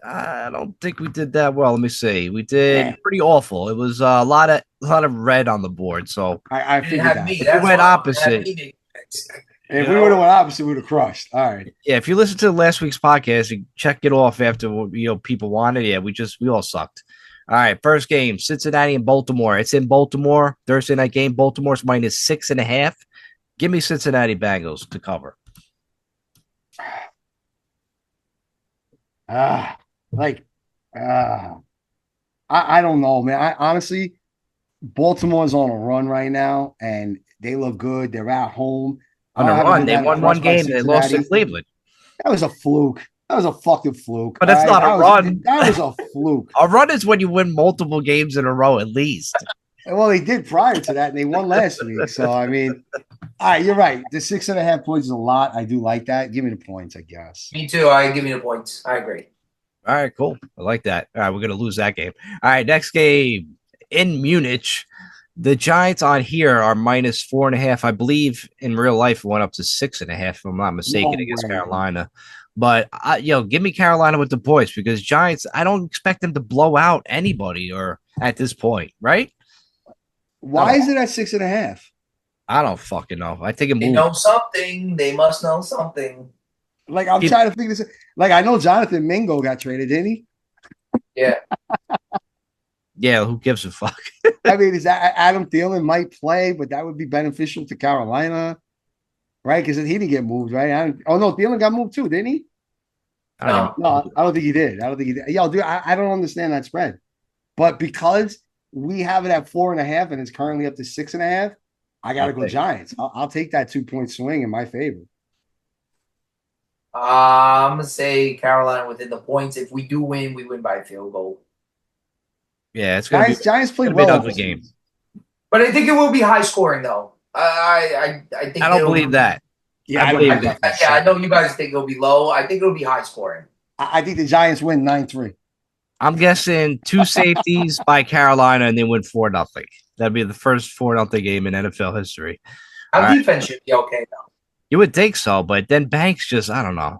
I don't think we did that well. Let me see. We did Yeah. pretty awful. It was a lot of red on the board. So I You didn't figured have that. me. If That's we went why. opposite. You had me. If we would have went opposite, we would have crushed. All right. yeah, if you listen to last week's podcast, you check it off after people wanted. Yeah, we all sucked. All right, first game, Cincinnati and Baltimore. It's in Baltimore. Thursday night game. Baltimore's -6.5. Give me Cincinnati Bengals to cover. I don't know, man. I honestly, Baltimore's on a run right now, and they look good. They're at home. On a I haven't run, been they that won one impressed by game. They lost to Cincinnati. Cleveland. That was a fluke. That was a fucking fluke. But that's all not a That run. That was a fluke. A run is when you win multiple games in a row, at least. Well, they did prior to that, and they won last week. So, I mean, all right, you're right. The 6.5 points is a lot. I do like that. Give me the points, I guess. Me too. I give you the points. I agree. All right, cool. I like that. All right, we're gonna lose that game. All right, next game in Munich. The Giants on here are -4.5. I believe in real life it went up to 6.5, if I'm not mistaken, No against way. Carolina. But give me Carolina with the points because Giants, I don't expect them to blow out anybody or at this point, right? Why is it at 6.5? I don't fucking know. I think it They moved. know something. They must know something. Like, I'm Keep- trying to figure this. Like, I know Jonathan Mingo got traded, didn't he? Yeah. Yeah, who gives a fuck? I mean, is that Adam Thielen might play, but that would be beneficial to Carolina, right? Because he didn't get moved, right? Oh no, Thielen got moved too, didn't he? I don't even- No, I don't think he did. I don't think he did. Yo, dude, I don't understand that spread. But because we have it at 4.5 and it's currently up to 6.5, I gotta go Okay. Giants. I'll take that 2-point swing in my favor. I'm gonna say Carolina within the points. If we do win, we win by a field goal. Yeah, it's gonna Giants be, played gonna be an well. ugly game. But I think it will be high scoring though. I think I don't it'll believe be- that. Yeah, I I, believe don't that. think Yeah, I know you guys think it'll be low. I think it'll be high scoring. I think the Giants win 9-3. I'm guessing 2 safeties by Carolina and they win 4-0. That'd be the first 4-0 game in NFL history. Our All right. defense should be okay though. You would think so, but then Banks just, I don't know.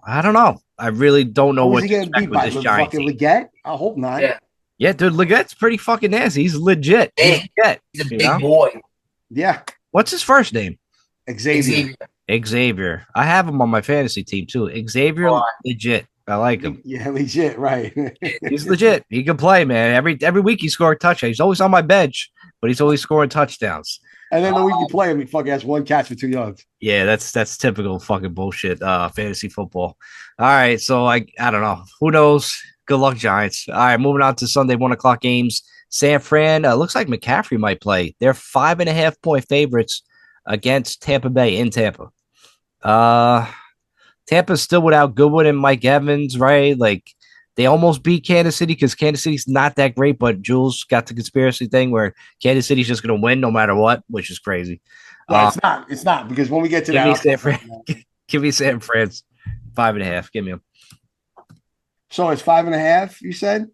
I really don't know Who's what he to getting expect beat with by? this Giant Fucking team. Leggett? I hope not. Yeah. Yeah, dude, Legette's pretty fucking nasty. He's legit. He's Big. legit. He's a you big know? boy. Yeah. What's his first name? Xavier. Xavier. I have him on my fantasy team too. Xavier, Oh, legit. I like him. Yeah, legit, right. He's legit. He can play, man. Every week he scored a touchdown. He's always on my bench, but he's always scoring touchdowns. And then the week you play him, he fucking has 1 catch for 2 yards. Yeah, that's typical fucking bullshit. Fantasy football. All right, so I don't know. Who knows? Good luck, Giants. All right, moving on to Sunday 1:00 games. San Fran looks like McCaffrey might play. They're 5.5-point favorites against Tampa Bay in Tampa. Tampa's still without Goodwin and Mike Evans, right? Like they almost beat Kansas City because Kansas City's not that great, but Jules got the conspiracy thing where Kansas City's just going to win no matter what, which is crazy. No, it's not because when we get to Give that, me San Fran. Give me San Fran 5.5. Give me them. So it's 5.5. You said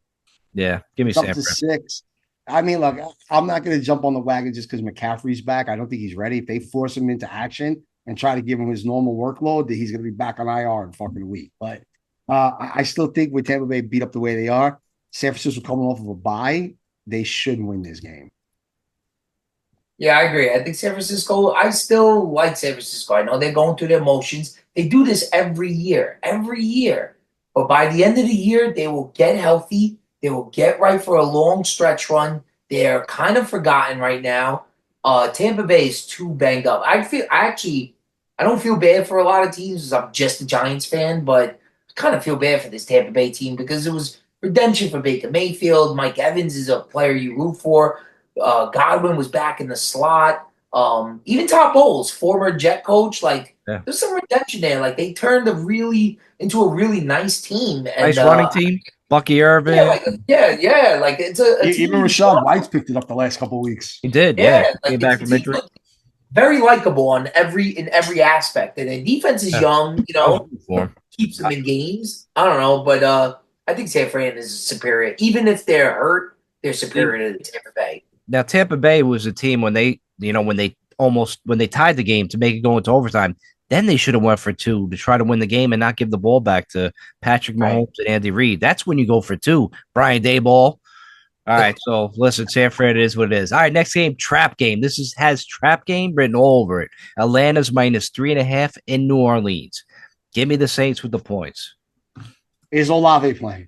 Yeah, give me it's up San to Fran. 6. I mean, look, I'm not going to jump on the wagon just because McCaffrey's back. I don't think he's ready. If they force him into action and try to give him his normal workload, that he's going to be back on IR in fucking a week. But I still think with Tampa Bay beat up the way they are, San Francisco coming off of a bye, they should win this game. Yeah, I agree. I think San Francisco, I still like San Francisco. I know they're going through their motions. They do this every year. But by the end of the year, they will get healthy. They will get right for a long stretch run. They're kind of forgotten right now. Tampa Bay is too banged up. I don't feel bad for a lot of teams. I'm just a Giants fan, but I kind of feel bad for this Tampa Bay team because it was redemption for Baker Mayfield. Mike Evans is a player you root for. Godwin was back in the slot. Even Todd Bowles, former Jet coach, there's some redemption there. Like they turned into a really nice team. And, Nice running team. Bucky Irvin. Yeah. Like it's a team. Even Rashad White's picked it up the last couple of weeks. He did, Came back from injury. Very likable in every aspect. And their defense is young, keeps them in games. I don't know, but I think San Fran is superior. Even if they're hurt, they're superior to Tampa Bay. Now, Tampa Bay was a team when they tied the game to make it go into overtime. Then they should have went for 2 to try to win the game and not give the ball back to Patrick Mahomes and Andy Reid. That's when you go for 2. Brian Daboll. All right, so listen, San Fran is what it is. All right, next game, trap game. This has trap game written all over it. Atlanta's -3.5 in New Orleans. Give me the Saints with the points. Is Olave playing?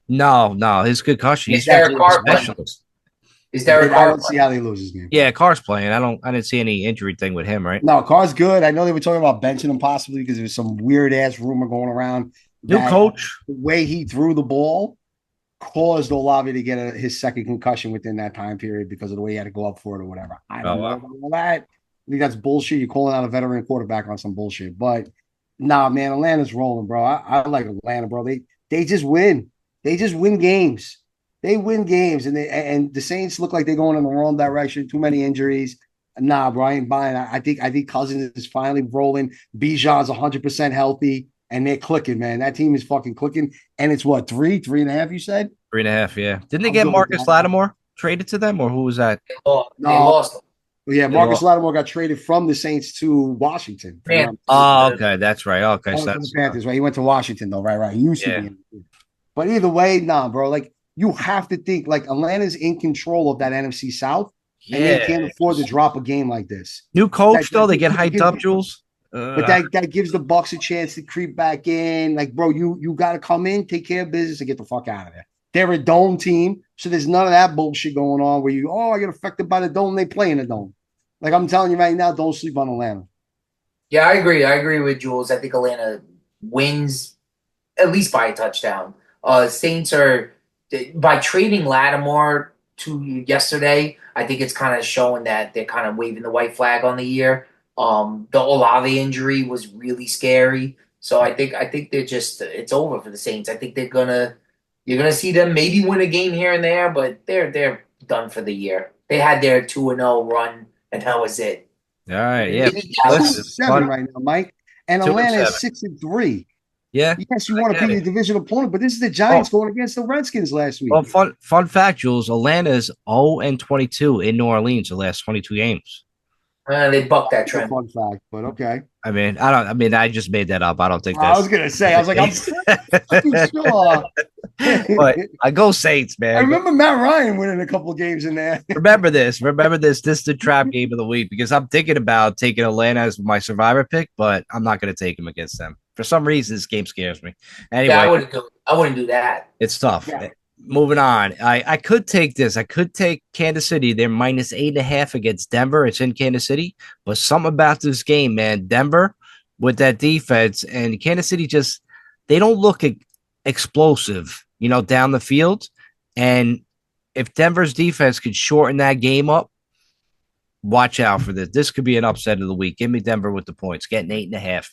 No, his concussion. Is Derek Carr playing? Is Derek Carr? I don't see how they lose this game. Yeah, Carr's playing. I didn't see any injury thing with him, right? No, Carr's good. I know they were talking about benching him possibly because there was some weird ass rumor going around. New coach. The way he threw the ball caused Olave to get his second concussion within that time period because of the way he had to go up for it or whatever. I don't know about all that. I think that's bullshit. You're calling out a veteran quarterback on some bullshit. But nah, man, Atlanta's rolling, bro. I like Atlanta, bro. They just win. They just win games. They win games, and the Saints look like they're going in the wrong direction. Too many injuries. Nah, bro, I ain't buying. I think Cousins is finally rolling. Bijan's 100% healthy, and they're clicking, man. That team is fucking clicking. And it's what, 3.5? You said 3.5. Yeah. Didn't they get Marcus Lattimore traded to them, or who was that? They lost. Yeah, Marcus Lattimore got traded from the Saints to Washington. Oh, okay, that's right. Okay, so that's the Panthers, right? He went to Washington, though, right? He used to be. But either way, nah, bro. Like, you have to think like Atlanta's in control of that NFC South, and they can't afford to drop a game like this. New coach, though, they get hyped up, Jules. But that gives the Bucks a chance to creep back in. Like, bro, you got to come in, take care of business, and get the fuck out of there. They're a dome team, so there's none of that bullshit going on where I get affected by the dome. They play in the dome. Like I'm telling you right now, don't sleep on Atlanta. Yeah, I agree. I agree with Jules. I think Atlanta wins at least by a touchdown. Saints are. By trading Lattimore to yesterday, I think it's kind of showing that they're kind of waving the white flag on the year. The Olave injury was really scary, so I think they're just it's over for the Saints. I think you're gonna see them maybe win a game here and there, but they're done for the year. They had their 2-0 run, and that was it. All right, yeah. 2-7 right now, Mike, and Atlanta is 6-3. Yeah. Yes, you want to beat your division opponent, but this is the Giants going against the Redskins last week. Well, fun fact, Jules, Atlanta's 0-22 in New Orleans the last 22 games. They bucked that trend. Fun fact, but okay. I just made that up. I don't think I was gonna say, I was like, I'm sure. But I go Saints, man. I remember Matt Ryan winning a couple of games in there. Remember this. This is the trap game of the week because I'm thinking about taking Atlanta as my survivor pick, but I'm not going to take them against them. For some reason, this game scares me. Anyway, I wouldn't do that. It's tough. Yeah. Moving on. I could take this. I could take Kansas City. They're -8.5 against Denver. It's in Kansas City. But something about this game, man. Denver with that defense and Kansas City they don't look explosive, down the field. And if Denver's defense could shorten that game up, watch out for this. This could be an upset of the week. Give me Denver with the points, getting 8.5.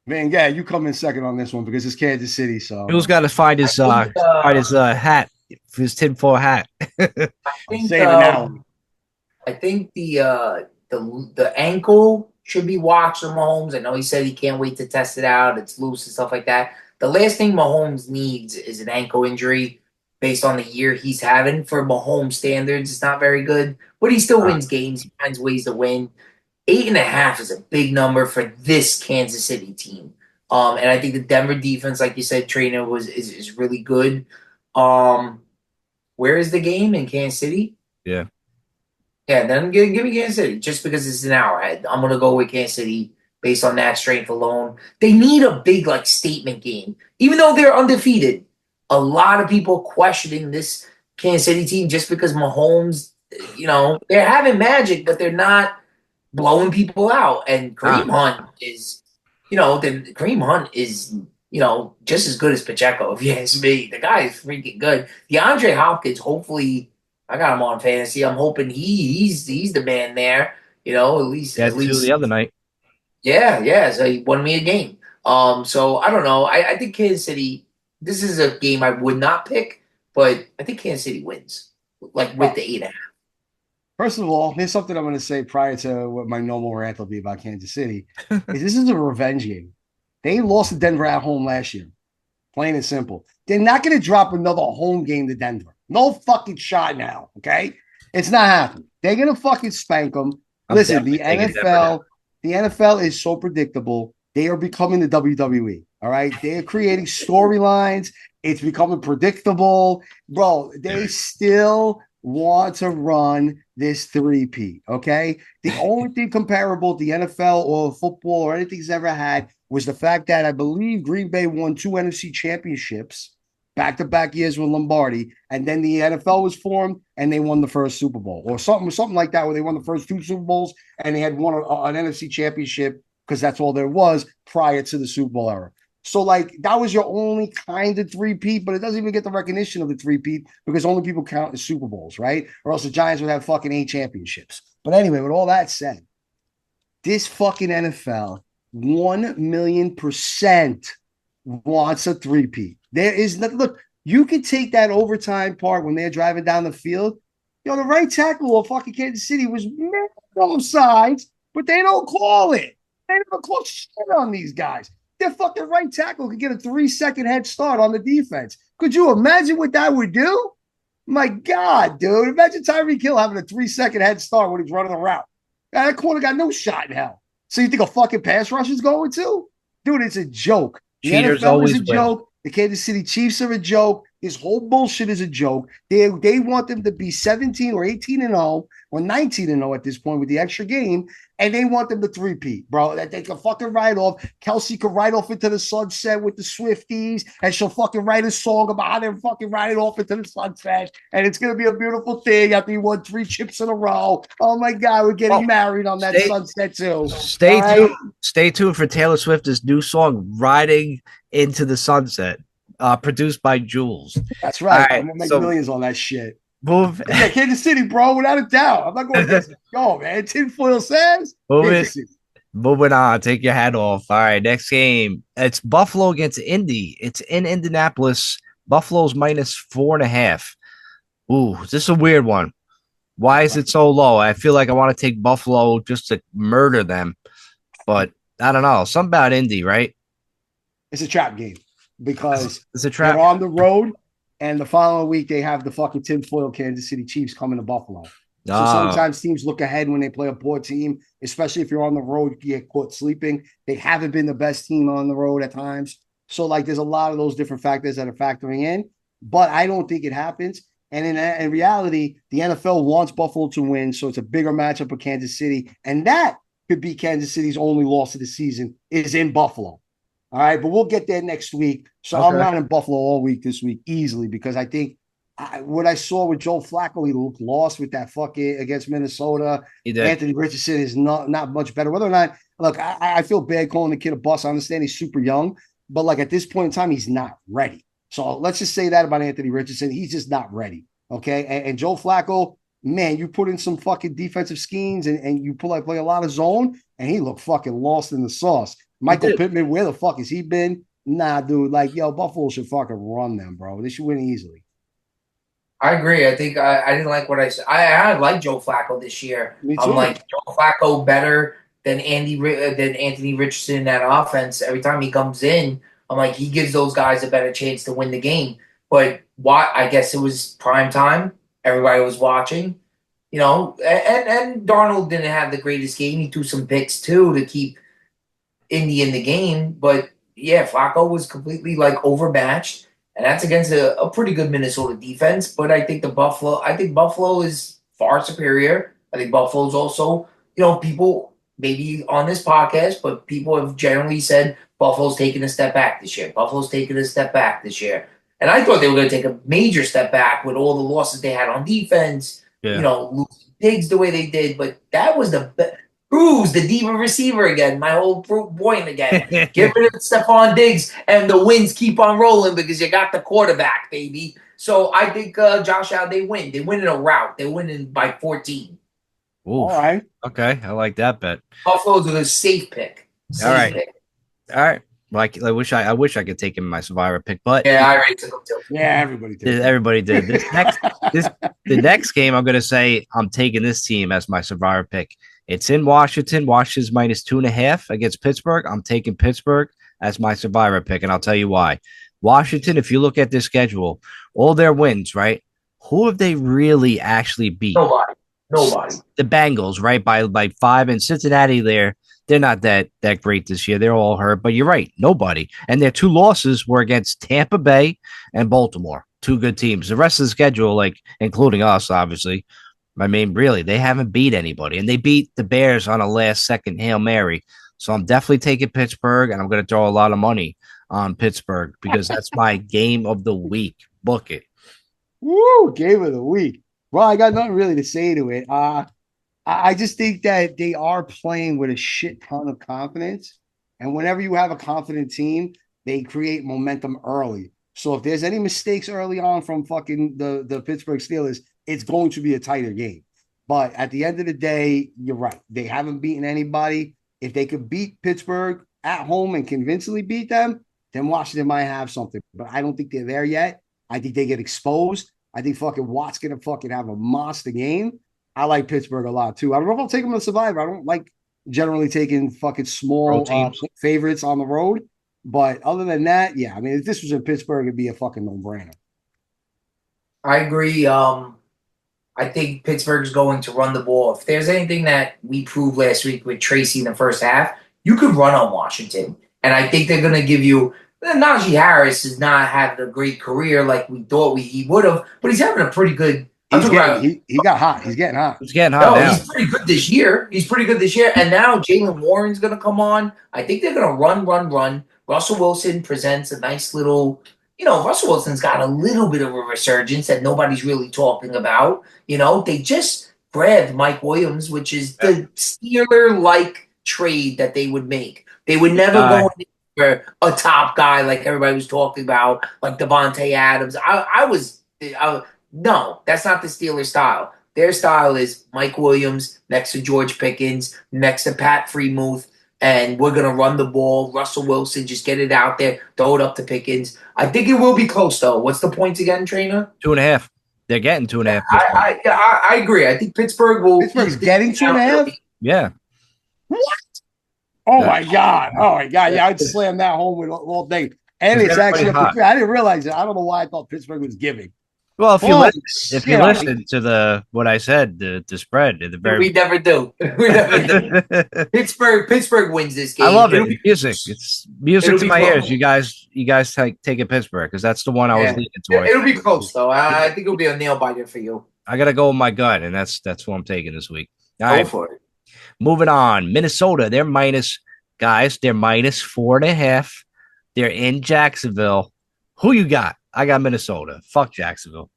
Man, yeah, you come in second on this one because it's Kansas City. So Who's got to find his hat, his tinfoil hat? I think the ankle should be watched for Mahomes. I know he said he can't wait to test it out. It's loose and stuff like that. The last thing Mahomes needs is an ankle injury based on the year he's having. For Mahomes standards, it's not very good, but he still wins games. He finds ways to win. 8.5 is a big number for this Kansas City team. And I think the Denver defense, like you said, Trainer is really good. Where is the game in Kansas City? Yeah. Yeah, then give me Kansas City just because it's an hour. I'm gonna go with Kansas City based on that strength alone. They need a big statement game, even though they're undefeated. A lot of people questioning this Kansas City team just because Mahomes, they're having magic, but they're not blowing people out. And Kareem Hunt is, Kareem Hunt is, just as good as Pacheco, if you ask me. The guy is freaking good. DeAndre Hopkins, hopefully, I got him on fantasy. I'm hoping he's the man there. At least the other night. Yeah. So he won me a game. So I don't know. I think Kansas City. This is a game I would not pick, but I think Kansas City wins, with the 8.5. First of all, here's something I'm going to say prior to what my normal rant will be about Kansas City. This is a revenge game. They lost to Denver at home last year. Plain and simple. They're not going to drop another home game to Denver. No fucking shot now, okay? It's not happening. They're going to fucking spank them. Listen, the NFL is so predictable. They are becoming the WWE, all right? They are creating storylines. It's becoming predictable. Bro, they still want to run this 3-peat, okay? The only thing comparable to the NFL or football or anything's ever had was the fact that I believe Green Bay won 2 NFC championships back-to-back years with Lombardi, and then the NFL was formed and they won the first Super Bowl or something like that, where they won the first 2 Super Bowls and they had won an NFC championship because that's all there was prior to the Super Bowl era. So, that was your only kind of 3-peat, but it doesn't even get the recognition of the 3-peat because only people count as Super Bowls, right? Or else the Giants would have fucking 8 championships. But anyway, with all that said, this fucking NFL 1,000,000% wants a 3-peat. There is nothing. Look, you can take that overtime part when they're driving down the field. The right tackle of fucking Kansas City was offsides, but they don't call it. They never call shit on these guys. Their fucking right tackle could get a 3-second head start on the defense. Could you imagine what that would do? My God, dude. Imagine Tyreek Hill having a 3-second head start when he's running a route. That corner got no shot in hell. So you think a fucking pass rush is going to? Dude, it's a joke. The Cheaters NFL always is a win. joke. The Kansas City Chiefs are a joke. This whole bullshit is a joke. They want them to be 17 or 18-0 or 19-0 at this point with the extra game, and they want them to 3-peat, bro. That they can fucking ride off. Kelsey could ride off into the sunset with the Swifties, and she'll fucking write a song about how they're fucking riding off into the sunset, and it's gonna be a beautiful thing after you won 3 chips in a row. Oh my God, we're getting married on that sunset too. Stay tuned for Taylor Swift's new song, "Riding into the Sunset." Produced by Jules. That's right. Right, I'm gonna make millions on that shit. Move. Yeah, Kansas City, bro, without a doubt. I'm not going against it. Go, man. Tinfoil says. Moving on. Take your hat off. All right, next game. It's Buffalo against Indy. It's in Indianapolis. Buffalo's -4.5. Ooh, this is a weird one. Why is it so low? I feel like I want to take Buffalo just to murder them, but I don't know. Something about Indy, right? It's a trap game. Because it's a trap. They're on the road, and the following week they have the fucking tinfoil Kansas City Chiefs coming to Buffalo. So sometimes teams look ahead when they play a poor team, especially if you're on the road, you get caught sleeping. They haven't been the best team on the road at times. So there's a lot of those different factors that are factoring in, but I don't think it happens. And in reality, the NFL wants Buffalo to win, so it's a bigger matchup with Kansas City, and that could be Kansas City's only loss of the season is in Buffalo. All right, but we'll get there next week. So I'm running Buffalo all week this week easily because I think what I saw with Joe Flacco, he looked lost with that fucking against Minnesota. Anthony Richardson is not much better. Whether or not, look, I feel bad calling the kid a bust. I understand he's super young, but at this point in time, he's not ready. So let's just say that about Anthony Richardson. He's just not ready. Okay, and Joe Flacco, man, you put in some fucking defensive schemes and you play a lot of zone, and he looked fucking lost in the sauce. Michael Pittman, where the fuck has he been? Nah, dude. Buffalo should fucking run them, bro. They should win easily. I agree. I think I didn't like what I said. I like Joe Flacco this year. Me too. I'm like Joe Flacco better than Anthony Richardson in that offense. Every time he comes in, I'm like, he gives those guys a better chance to win the game. But why? I guess it was prime time. Everybody was watching, and Darnold didn't have the greatest game. He threw some picks too to keep Indy in the game. But yeah, Flacco was completely like overmatched, and that's against a pretty good Minnesota defense. But I think Buffalo is far superior. I think Buffalo's also, people maybe on this podcast, but people have generally said Buffalo's taking a step back this year. Buffalo's taking a step back this year. And I thought they were going to take a major step back with all the losses they had on defense, losing Diggs the way they did. But that was Cruz, the diva receiver again. My whole point again. Get rid of Stephon Diggs, and the wins keep on rolling because you got the quarterback, baby. So I think Josh Allen, they win. They win in a rout. They win by 14. Oof. All right. Okay, I like that bet. Buffalo's a safe pick. All right. Like I wish I could take him in my survivor pick, but yeah, I already took him too. Yeah, everybody did. Everybody did. The next game, I'm gonna say I'm taking this team as my survivor pick. It's in Washington. Washington's -2.5 against Pittsburgh. I'm taking Pittsburgh as my survivor pick, and I'll tell you why. Washington, if you look at their schedule, all their wins, right? Who have they really actually beat? Nobody. The Bengals, right? By 5, and Cincinnati they're not that great this year. They're all hurt, but you're right. Nobody. And their 2 losses were against Tampa Bay and Baltimore. 2 good teams. The rest of the schedule, like including us, obviously, I mean, really, they haven't beat anybody. And they beat the Bears on a last-second Hail Mary. So I'm definitely taking Pittsburgh, and I'm going to throw a lot of money on Pittsburgh because that's my game of the week. Book it. Woo! Game of the week. Well, I got nothing really to say to it. I just think that they are playing with a shit ton of confidence. And whenever you have a confident team, they create momentum early. So if there's any mistakes early on from fucking the Pittsburgh Steelers, it's going to be a tighter game. But at the end of the day, you're right. They haven't beaten anybody. If they could beat Pittsburgh at home and convincingly beat them, then Washington might have something. But I don't think they're there yet. I think they get exposed. I think fucking Watt's going to fucking have a monster game. I like Pittsburgh a lot, too. I don't know if I'll take them to Survivor. I don't like generally taking fucking small favorites on the road. But other than that, yeah. I mean, if this was in Pittsburgh, it'd be a fucking no-brainer. I agree. I think Pittsburgh's going to run the ball. If there's anything that we proved last week with Tracy in the first half, you could run on Washington. And I think they're going to give you – Najee Harris has not had a great career like we thought he would have, but he's having a pretty good – he got hot. He's getting hot. He's getting hot now. He's pretty good this year. And now Jalen Warren's going to come on. I think they're going to run. Russell Wilson presents a nice little Russell Wilson's got a little bit of a resurgence that nobody's really talking about. They just grabbed Mike Williams, which is the Steeler-like trade that they would make. They would never go in for a top guy like everybody was talking about, like Devontae Adams. No, that's not the Steelers style. Their style is Mike Williams next to George Pickens, next to Pat Freiermuth, and we're going to run the ball. Russell Wilson, just get it out there, throw it up to Pickens. I think it will be close, though. What's the points again, Trainer? 2.5. They're getting 2.5. I agree. I think Pittsburgh will. Pittsburgh's getting 2.5? Yeah. What? Oh, my God. Yeah, I'd slam that home with all day. And it's actually, I didn't realize it. I don't know why I thought Pittsburgh was giving. Well, if you listen to what I said, the spread at the very, we never do. Pittsburgh wins this game. I love it. It's music to my ears. You guys take it Pittsburgh because that's the one I was leaning towards. It'll be close though. I think it'll be a nail biter for you. I gotta go with my gut, and that's what I'm taking this week. All right, for it. Moving on. Minnesota, they're -4.5. They're in Jacksonville. Who you got? I got Minnesota. Fuck Jacksonville.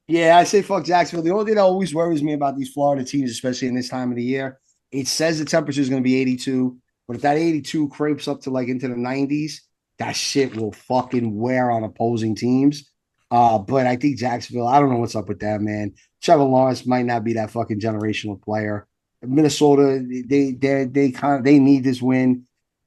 Yeah, I say fuck Jacksonville. The only thing that always worries me about these Florida teams, especially in this time of the year, it says the temperature is going to be 82, but if that 82 creeps up to like into the 90s, that shit will fucking wear on opposing teams. But I think Jacksonville, I don't know what's up with that, man. Trevor Lawrence might not be that fucking generational player. Minnesota, they need this win.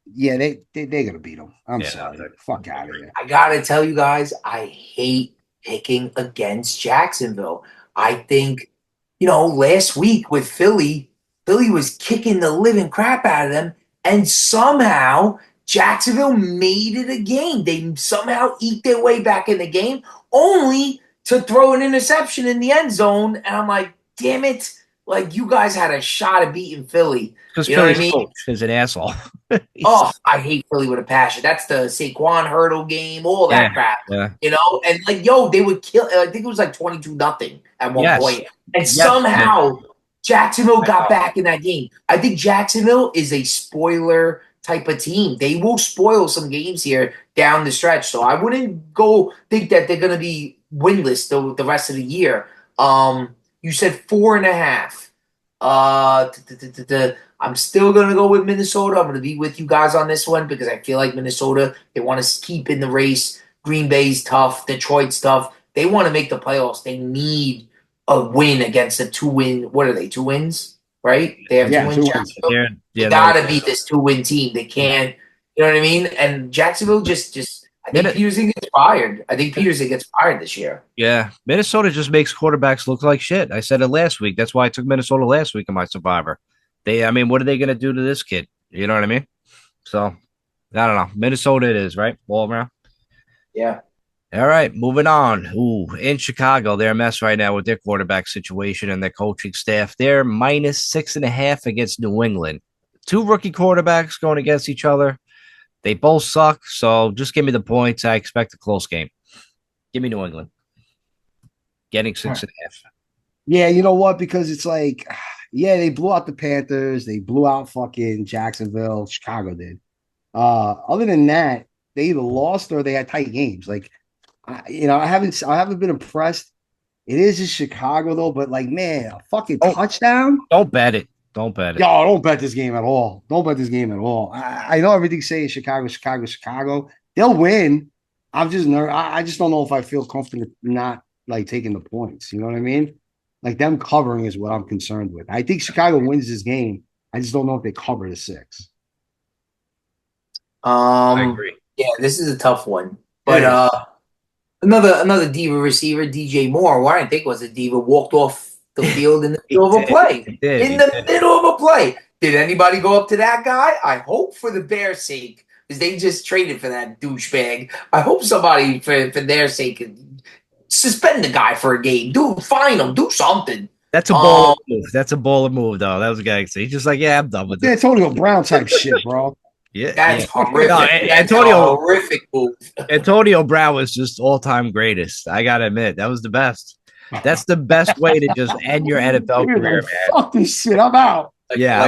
Yeah, they're gonna beat them. I'm sorry. Fuck out of here. I gotta tell you guys, I hate picking against Jacksonville. I think, last week with Philly was kicking the living crap out of them, and somehow Jacksonville made it a game. They somehow eked their way back in the game, only to throw an interception in the end zone. And I'm like, damn it. Like, you guys had a shot at beating Philly. Because You know what I Philly's mean? coach is an asshole. Oh, I hate Philly with a passion. That's the Saquon hurdle game, all that crap. Yeah. You know, and like, yo, they would kill. I think it was like 22-0 at one Yes. point. And somehow Jacksonville got back in that game. I think Jacksonville is a spoiler type of team. They will spoil some games here down the stretch. So I wouldn't go think that they're going to be winless the rest of the year. You said 4.5. I'm still going to go with Minnesota. I'm going to be with you guys on this one because I feel like Minnesota, they want to keep in the race. Green Bay's tough. Detroit's tough. They want to make the playoffs. They need a win against a 2-win. What are they? 2 wins, right? They have 2 wins. They got to beat this 2-win team. They can't. You know what I mean? And Jacksonville just I think Peterson gets fired. I think Peterson gets fired this year. Yeah. Minnesota just makes quarterbacks look like shit. I said it last week. That's why I took Minnesota last week in my Survivor. I mean, what are they going to do to this kid? You know what I mean? So, I don't know. Minnesota it is, right? All around. Yeah. All right, moving on. Ooh, in Chicago, they're a mess right now with their quarterback situation and their coaching staff. They're -6.5 against New England. 2 rookie quarterbacks going against each other. They both suck, so just give me the points. I expect a close game. Give me New England. Getting 6.5. Yeah, you know what? Because it's like, yeah, they blew out the Panthers. They blew out fucking Jacksonville. Chicago did. Other than that, they either lost or they had tight games. Like, I haven't been impressed. It is in Chicago though, but like, man, a fucking touchdown. Don't bet it. Don't bet it. Yo, don't bet this game at all. Don't bet this game at all. I know everything's saying Chicago. They'll win. I'm just nervous. I just don't know if I feel comfortable not like taking the points. You know what I mean? Like them covering is what I'm concerned with. I think Chicago wins this game. I just don't know if they cover the 6. I agree. Yeah, this is a tough one. But another diva receiver, DJ Moore, who I didn't think was a diva, walked off the field in the middle of a play. Middle of a play. Did anybody go up to that guy? I hope for the Bears' sake, because they just traded for that douchebag. I hope somebody, for their sake, suspend the guy for a game. Dude, fine him. Do something. That's a baller move. That's a baller move, though. That was a guy. He's just like, yeah, I'm done with this. Antonio Brown type shit, bro. Yeah, that's horrific. No, that's a horrific move. Antonio Brown was just all-time greatest. I gotta admit, that was the best. That's the best way to just end your NFL career, man. Fuck this shit. I'm out. Yeah, I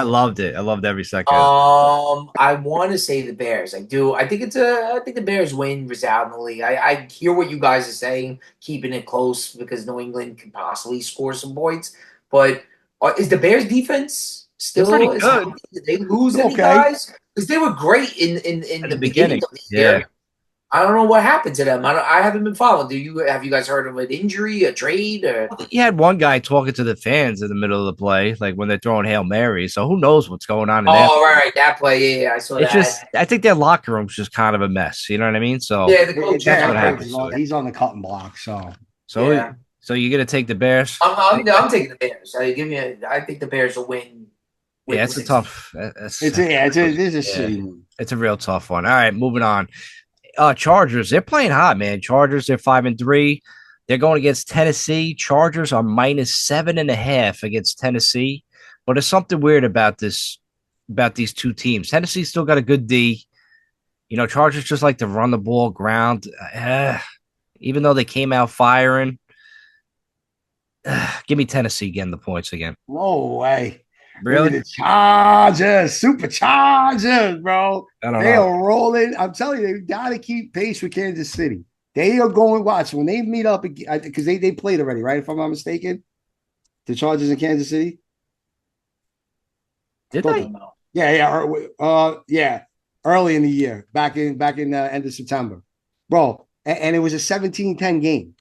loved it. I loved every second. I want to say the Bears. I do. I think the Bears win resoundingly. I hear what you guys are saying, keeping it close because New England can possibly score some points. But is the Bears defense still pretty good? Did they lose any guys? Because they were great in the beginning of the year. I don't know what happened to them. I haven't been following. Have you guys heard of an injury, a trade? Or? You had one guy talking to the fans in the middle of the play, like when they're throwing Hail Mary. So who knows what's going on in that? Oh, right, that play. Yeah, I saw that. I think their locker room's just kind of a mess. You know what I mean? So yeah, the coach. That's what happens. He's on the cutting block. So you're gonna take the Bears? I'm taking the Bears. I think the Bears will win. Yeah, it's a tough. It's a shitty one. It's a real tough one. All right, moving on. Chargers, they're playing hot, man. Chargers, they're 5-3. They're going against Tennessee. Chargers are -7.5 against Tennessee. But there's something weird about these 2 teams. Tennessee still got a good D. You know, Chargers just like to run the ball, ground. Even though they came out firing. Give me Tennessee getting the points again. No way. Really? The Chargers, Superchargers, bro. I don't they know. are rolling. I'm telling you, they got to keep pace with Kansas City. They are going, watch, when they meet up, because they played already, right? If I'm not mistaken, the Chargers in Kansas City. Did they? Yeah. Early in the year, back in end of September. Bro, and it was a 17-10 game.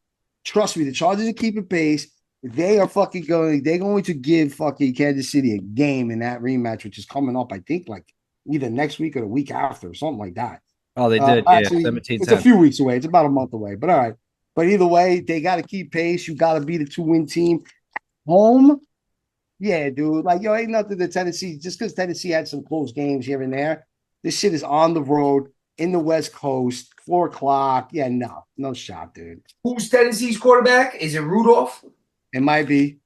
Trust me, the Chargers are keeping pace. They're going to give fucking Kansas City a game in that rematch, which is coming up, I think, like either next week or the week after, or something like that. Oh, they did. Actually, 17-10. It's a few weeks away. It's about a month away, but all right. But either way, they got to keep pace. You got to be the 2-win team. Home, yeah, dude. Like, ain't nothing to Tennessee. Just because Tennessee had some close games here and there, This shit is on the road in the West Coast, 4 o'clock. Yeah, no shot, dude. Who's Tennessee's quarterback? Is it Rudolph? It might be.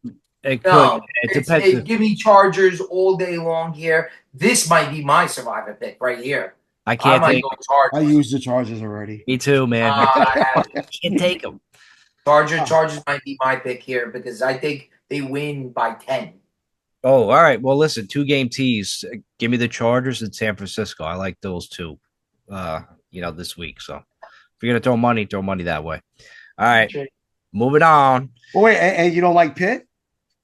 It could. No, It it's depends. give me Chargers all day long here. This might be my survivor pick right here. I I can't might take. go I Chargers. used the Chargers already. Me too, man. Uh, I can't take them. Chargers might be my pick here because I think they win by 10. Oh, all right. Well, listen, 2-game tease. Give me the Chargers and San Francisco. I like those two. This week. So if you're gonna throw money that way. All right, moving on. Oh, wait, and you don't like Pitt?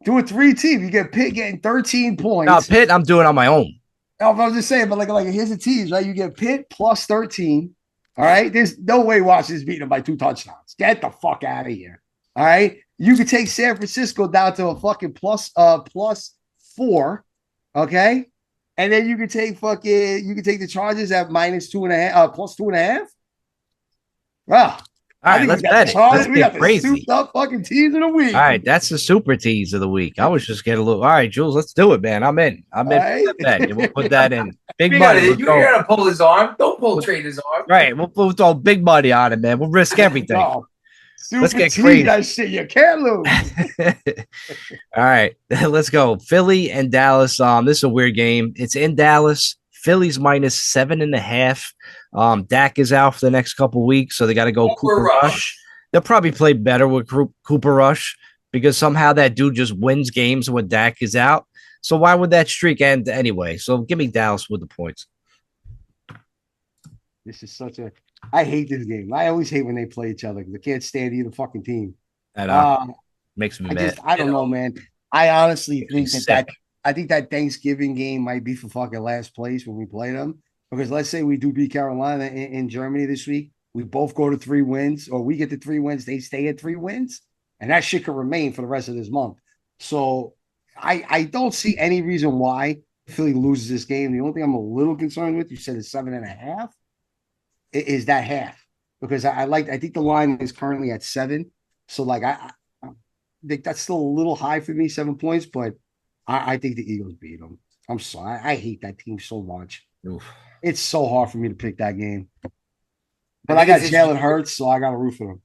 Do a 3-team. You get Pitt getting 13 points. Now, Pitt, I'm doing on my own. No, I was just saying, but like here's the teams, right? You get Pitt plus 13. All right. There's no way Washington's beating them by 2 touchdowns. Get the fuck out of here. All right. You could take San Francisco down to a fucking plus 4. Okay. And then you can take the Chargers at minus 2.5, plus 2.5. Well, All right, let's bet it. Let's We got get the crazy. souped up fucking teams of the week. All right, that's the super tease of the week. I was just getting a little. All right, Jules, let's do it, man. I'm in. I'm in. All For that bet. We'll put that in. Big You money. gotta, Let's you go. gotta pull his arm. Don't pull Trader's arm. Right, we'll throw big money on it, man. We'll risk everything. No. Let's Super get team, crazy. that shit you can't lose. All right, let's go. Philly and Dallas. This is a weird game. It's in Dallas. Philly's minus 7.5. Dak is out for the next couple weeks, so they got to go Cooper Rush. They'll probably play better with Cooper Rush because somehow that dude just wins games when Dak is out. So why would that streak end anyway? So give me Dallas with the points. This is such a. I hate this game. I always hate when they play each other because I can't stand either fucking team. That makes me mad. I don't know, man. I honestly think Sick. that I think that Thanksgiving game might be for fucking last place when we play them. Because let's say we do beat Carolina in Germany this week. We both go to 3 wins, or we get to 3 wins, they stay at 3 wins, and that shit could remain for the rest of this month. So I don't see any reason why Philly loses this game. The only thing I'm a little concerned with, you said it's 7.5, is that half. Because I think the line is currently at 7. So like I think that's still a little high for me, 7 points, but I think the Eagles beat them. I'm sorry. I hate that team so much. Oof. It's so hard for me to pick that game. But I got Jalen Hurts, so I got to root for him.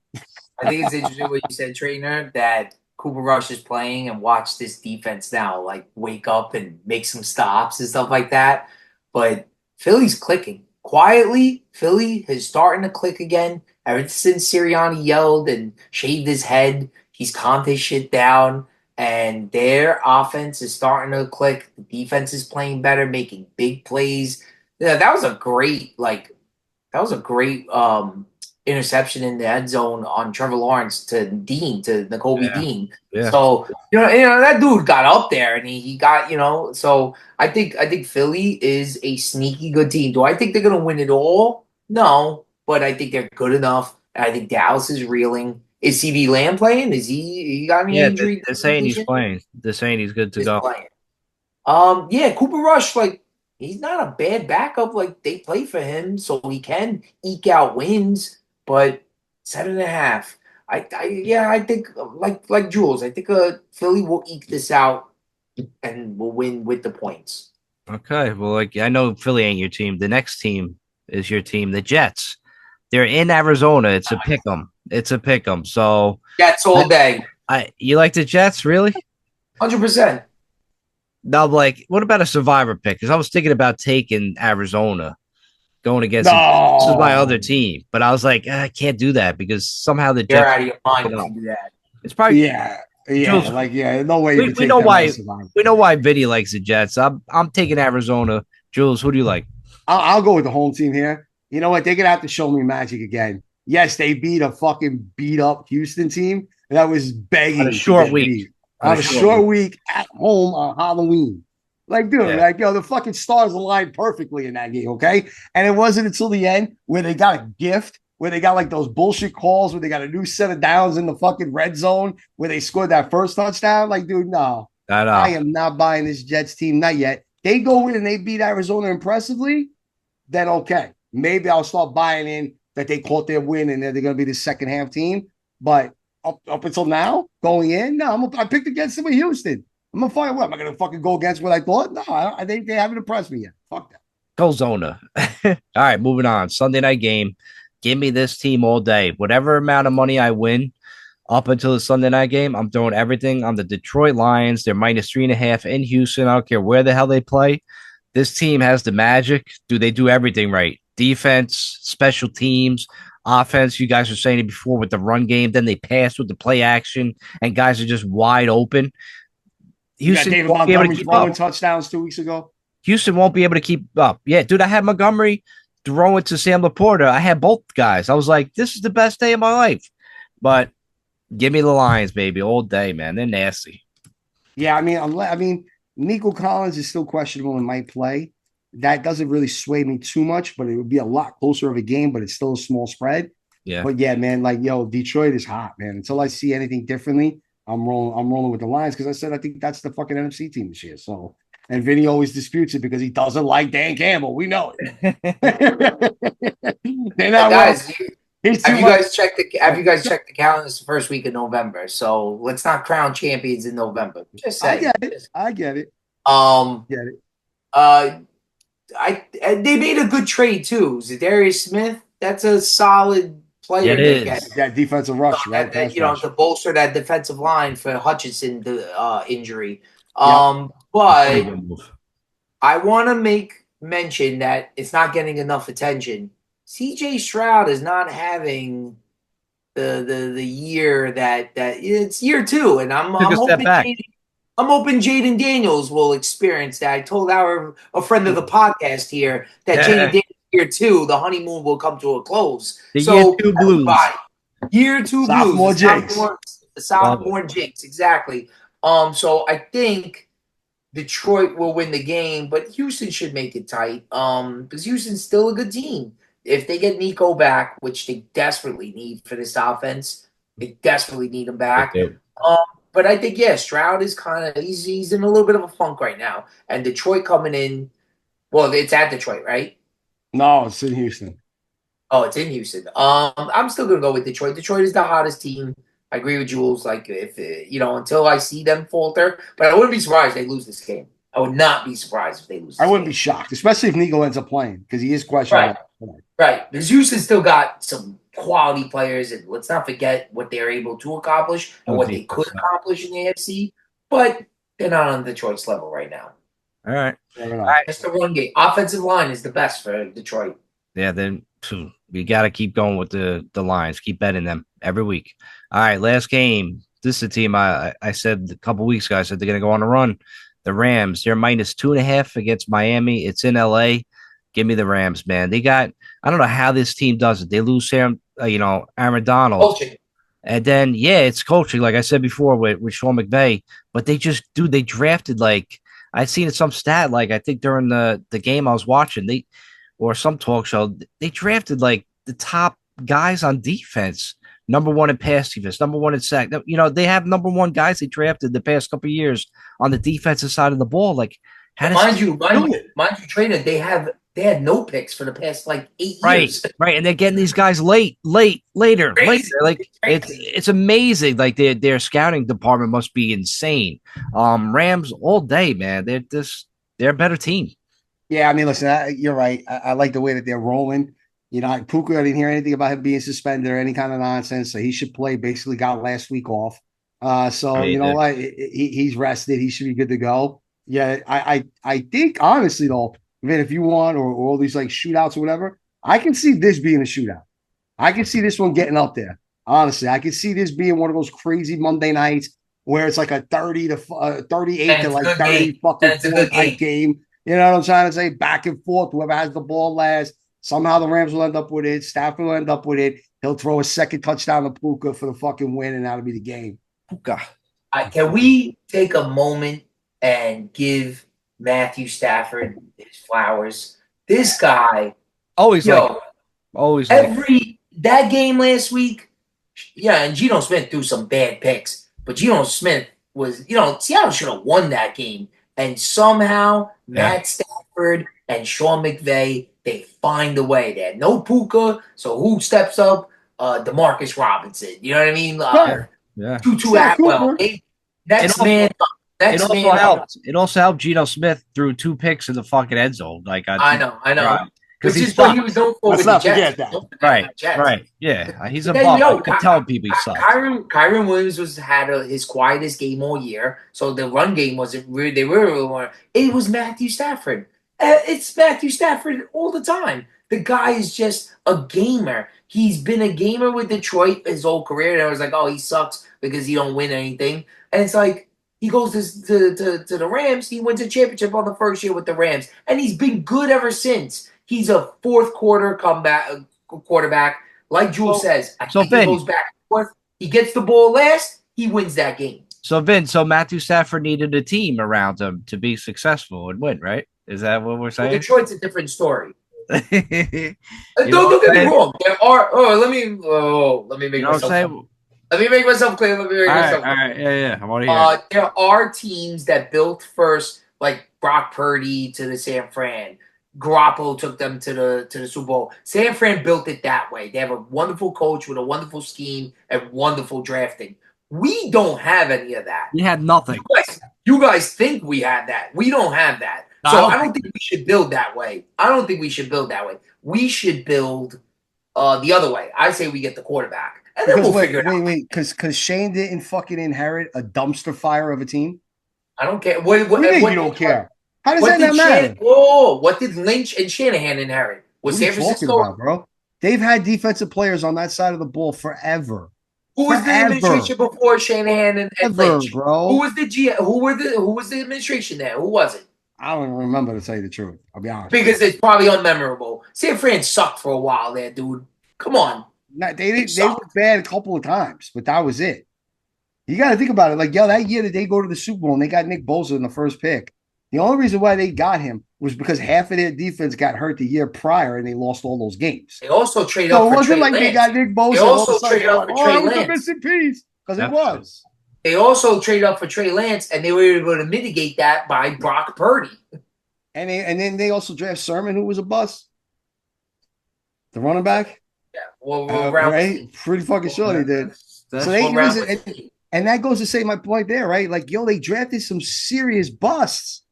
I think it's interesting what you said, Trainer, that Cooper Rush is playing and watch this defense now, like wake up and make some stops and stuff like that. But Philly's clicking. Quietly, Philly is starting to click again. Ever since Sirianni yelled and shaved his head, he's calmed his shit down. And their offense is starting to click. The defense is playing better, making big plays. Yeah, that was a great interception in the end zone on Trevor Lawrence to N'Kobe Dean. Yeah. So that dude got up there and he got So I think Philly is a sneaky good team. Do I think they're gonna win it all? No, but I think they're good enough. And I think Dallas is reeling. Is CD Lamb playing? Is he got any injury? They're saying he's playing. They're saying he's good to He's go. playing. Cooper Rush, he's not a bad backup. Like they play for him, so he can eke out wins. But 7.5, I think like Jules, I think Philly will eke this out and will win with the points. Okay, well, I know Philly ain't your team. The next team is your team, the Jets. They're in Arizona. It's a pick'em. So Jets all day, you like the Jets, really? 100%. No, what about a survivor pick? Because I was thinking about taking Arizona, going against this is my other team, but I was like, I can't do that because somehow the Jets. You're out of your mind if you do that. It's probably Jules, no way. We know why. We know why Vinny likes the Jets. I'm taking Arizona. Jules, who do you like? I'll go with the home team here. You know what? They're gonna have to show me magic again. Yes, they beat a fucking beat up Houston team that was begging on a short week. On a short week at home on Halloween. The fucking stars aligned perfectly in that game, okay? And it wasn't until the end where they got a gift, where they got those bullshit calls, where they got a new set of downs in the fucking red zone, where they scored that first touchdown. Dude, no. I am not buying this Jets team, not yet. They go in and they beat Arizona impressively, then okay. Maybe I'll start buying in that they caught their win and they're going to be the second half team. But up until now, going in, no, I picked against them with Houston. I'm gonna find what? Am I gonna fucking go against what I thought? No, they haven't impressed me yet. Fuck that. Colzona. All right, moving on. Sunday night game. Give me this team all day. Whatever amount of money I win up until the Sunday night game, I'm throwing everything on the Detroit Lions. They're -3.5 in Houston. I don't care where the hell they play. This team has the magic. Do they do everything right? Defense, special teams, offense. You guys were saying it before with the run game. Then they pass with the play action, and guys are just wide open. Houston David won't be able to Montgomery keep throwing up. touchdowns 2 weeks ago. Houston won't be able to keep up. Yeah, dude, I had Montgomery throwing to Sam Laporta. I had both guys. I was like, this is the best day of my life. But give me the Lions, baby, all day, man. They're nasty. Yeah, I mean, Nico Collins is still questionable and might play. That doesn't really sway me too much, but it would be a lot closer of a game, but it's still a small spread. Yeah. But yeah, man, like, yo, Detroit is hot, man. Until I see anything differently, I'm rolling with the Lions because I said I think that's the fucking NFC team this year. So, and Vinny always disputes it because he doesn't like Dan Campbell. We know it. They're not Guys, He's have too you much. guys checked the calendars the first week of November? So let's not crown champions in November. Just I saying. get it. I get it. Get it. They made a good trade too. Zadarius Smith, that's a solid player. It they is. get. That defensive rush, right? To bolster that defensive line for Hutchinson injury. But I want to make mention that it's not getting enough attention. CJ Stroud is not having the year that it's year 2, and I'm hoping Jaden Daniels will experience that. I told a friend of the podcast here that Jaden Daniels year 2, the honeymoon will come to a close. Year 2 blues. Year 2 Sophomore blues. jinx. Sophomore jinx, exactly. So I think Detroit will win the game, but Houston should make it tight. Because Houston's still a good team. If they get Nico back, which they desperately need for this offense, they desperately need him back. But I think, Stroud is he's in a little bit of a funk right now. And Detroit coming in, well, it's at Detroit, right? No, it's in Houston. Oh, it's in Houston. I'm still gonna go with Detroit. Detroit is the hottest team. I agree with Jules. Like, if until I see them falter, but I wouldn't be surprised if they lose this game. I would not be surprised if they lose. I wouldn't be shocked, especially if Nico ends up playing because he is questionable. Right. Because Houston still got some quality players, and let's not forget what they're able to accomplish and what they could accomplish in the AFC. But they're not on Detroit's level right now. All right. That's the run game. Offensive line is the best for Detroit. Yeah, then we got to keep going with the Lions. Keep betting them every week. All right, last game. This is a team I said a couple weeks ago. I said they're going to go on a run. The Rams, they're -2.5 against Miami. It's in LA. Give me the Rams, man. They got, I don't know how this team does it. They lose Aaron Donald. Coaching. And then, it's coaching, like I said before with Sean McVay. But they drafted I'd seen it some stat, I think during the game I was watching, or some talk show, they drafted the top guys on defense. Number 1 in pass defense, number 1 in sack. They have number 1 guys they drafted the past couple of years on the defensive side of the ball. Mind you, Trainer, they had no picks for the past 8 years. Right, and they're getting these guys later. It's amazing. Their scouting department must be insane. Rams all day, man. They're a better team. Yeah, I mean, listen, you're right. I like the way that they're rolling. Puka, I didn't hear anything about him being suspended or any kind of nonsense, so he should play. Basically, got last week off. What? He's rested. He should be good to go. Yeah, I think honestly though, man, if you want or all these shootouts or whatever, I can see this being a shootout. I can see this one getting up there. Honestly, I can see this being one of those crazy Monday nights where it's a 30 to 38 to 30 fucking 4 type game. You know what I'm trying to say? Back and forth. Whoever has the ball last. Somehow the Rams will end up with it. Stafford will end up with it. He'll throw a second touchdown to Puka for the fucking win, and that'll be the game. Puka. Can we take a moment and give Matthew Stafford his flowers? This guy, that game last week. Yeah, and Geno Smith threw some bad picks, but Geno Smith was, Seattle should have won that game, and somehow Matt Stafford and Sean McVay, they find a way. They had no Puka, so who steps up? DeMarcus Robinson. You know what I mean? Tutu Atwell. Next man up. Next also man up. helped. It also helped. Geno Smith threw 2 picks in the fucking end zone. Like I know. because Which is what he was known for Let's with the not Jets. forget that. Don't forget Right, the Jets. right, yeah. He's a But then, bum. yo, I could tell people he sucked. Kyron Williams had his quietest game all year, so the run game wasn't really. They were. It was Matthew Stafford. It's Matthew Stafford all the time. The guy is just a gamer. He's been a gamer with Detroit his whole career. And I was like, oh, he sucks because he don't win anything. And it's like he goes to the Rams. He wins a championship on the first year with the Rams, and he's been good ever since. He's a fourth quarter quarterback. Like Jules says, I think he goes back and forth. He gets the ball last, he wins that game. So Matthew Stafford needed a team around him to be successful and win, right? Is that what we're Well, saying? Detroit's a different story. Don't Don't get me wrong. There are. Let me make myself clear. Let me make myself clear. All right. Yeah. I want to hear. There are teams that built first, like Brock Purdy to the San Fran. Garoppolo took them to the Super Bowl. San Fran built it that way. They have a wonderful coach with a wonderful scheme and wonderful drafting. We don't have any of that. You had nothing. You guys think we had that. We don't have that. So I don't think we should build that way. We should build the other way. I say we get the quarterback. And then we'll figure it out. Wait. Because Shane didn't fucking inherit a dumpster fire of a team? I don't care. What do you mean you don't care? How does that not matter? What did Lynch and Shanahan inherit? Was What are San you talking Francisco? about, bro? They've had defensive players on that side of the ball forever. Who was the administration before Shanahan and Lynch? Bro. Who was the GM? Who was the administration there? Who was it? I don't even remember, to tell you the truth. I'll be honest. Because it's probably unmemorable. San Fran sucked for a while there, dude. Come on. They were bad a couple of times, but that was it. You got to think about it. Like, that year that they go to the Super Bowl and they got Nick Bosa in the first pick, the only reason why they got him was because half of their defense got hurt the year prior and they lost all those games. They also traded up for Trey Lance. So it wasn't like they got Nick Bosa. They also traded up for Trey Lance. The missing piece, because it was. They also traded up for Trey Lance, and they were able to mitigate that by Brock Purdy. And then they also draft Sermon, who was a bust. The running back. Yeah, well, right? Pretty fucking sure they did. And that goes to say my point there, right? Like, they drafted some serious busts.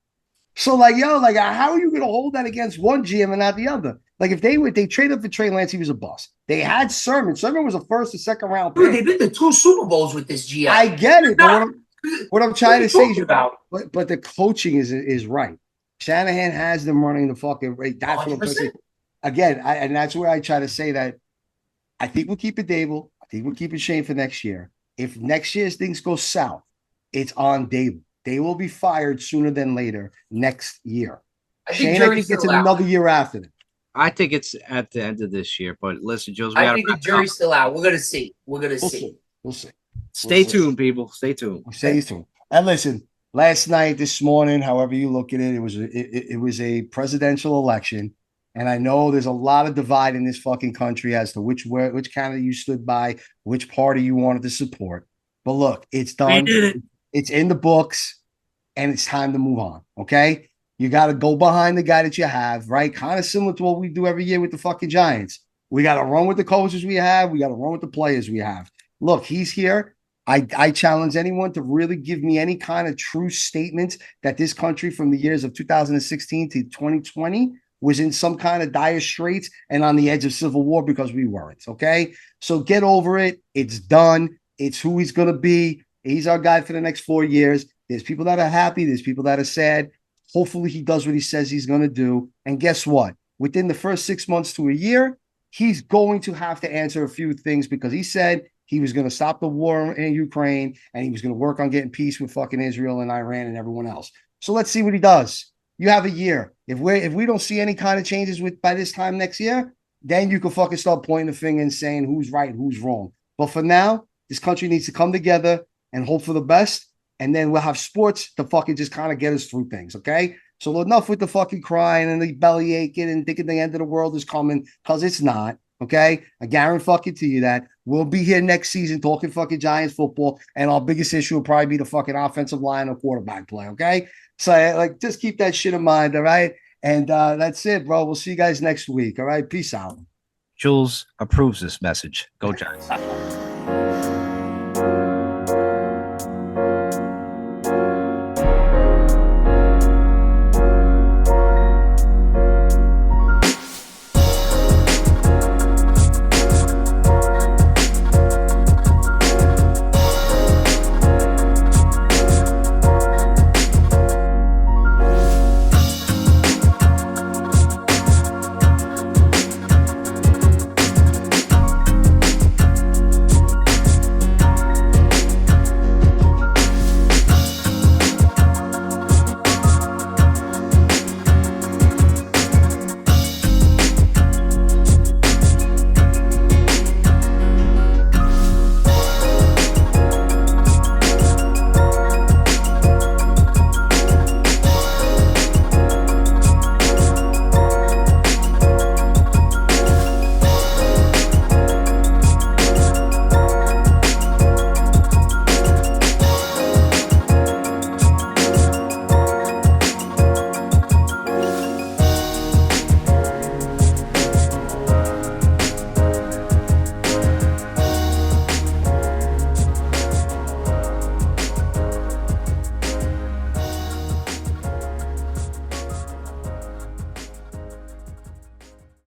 So, how are you going to hold that against one GM and not the other? Like, if they traded up for Trey Lance, he was a bust. They had Sermon. Sermon was a first or second round pick. Dude, they've been to 2 Super Bowls with this GM. I get it. But what I'm trying to say is, but the coaching is right. Shanahan has them running the fucking rate. That's 100%. What I'm saying. Again, and that's where I try to say that I think we'll keep it Dable. I think we'll keep it Shane for next year. If next year's things go south, it's on Dable. They will be fired sooner than later next year. Shane, I think it's another year after that. I think it's at the end of this year. But listen, Jules, I think the jury's still out. We're gonna see. We'll see. Stay tuned, people. Stay tuned. Stay tuned. And listen, last night, this morning, however you look at it, it was a presidential election. And I know there's a lot of divide in this fucking country as to which candidate you stood by, which party you wanted to support. But look, it's done. It's in the books, and it's time to move on. Okay, you got to go behind the guy that you have, right? Kind of similar to what we do every year with the fucking Giants. We got to run with the coaches we have. We got to run with the players we have. Look, he's here. I challenge anyone to really give me any kind of true statement that this country from the years of 2016 to 2020 was in some kind of dire straits and on the edge of civil war, because we weren't. Okay, so get over it. It's done. It's who he's going to be. He's our guy for the next 4 years. There's people that are happy. There's people that are sad. Hopefully he does what he says he's going to do. And guess what? Within the first 6 months to a year, he's going to have to answer a few things, because he said he was going to stop the war in Ukraine and he was going to work on getting peace with fucking Israel and Iran and everyone else. So let's see what he does. You have a year. If we don't see any kind of changes by this time next year, then you can fucking start pointing the finger and saying who's right, who's wrong. But for now, this country needs to come together and hope for the best. And then we'll have sports to fucking just kind of get us through things, okay? So enough with the fucking crying and the belly aching and thinking the end of the world is coming, because it's not, okay? I guarantee fucking to you that. We'll be here next season talking fucking Giants football, and our biggest issue will probably be the fucking offensive line or quarterback play, okay? So, just keep that shit in mind, all right? And that's it, bro. We'll see you guys next week, all right? Peace out. Jules approves this message. Go Giants.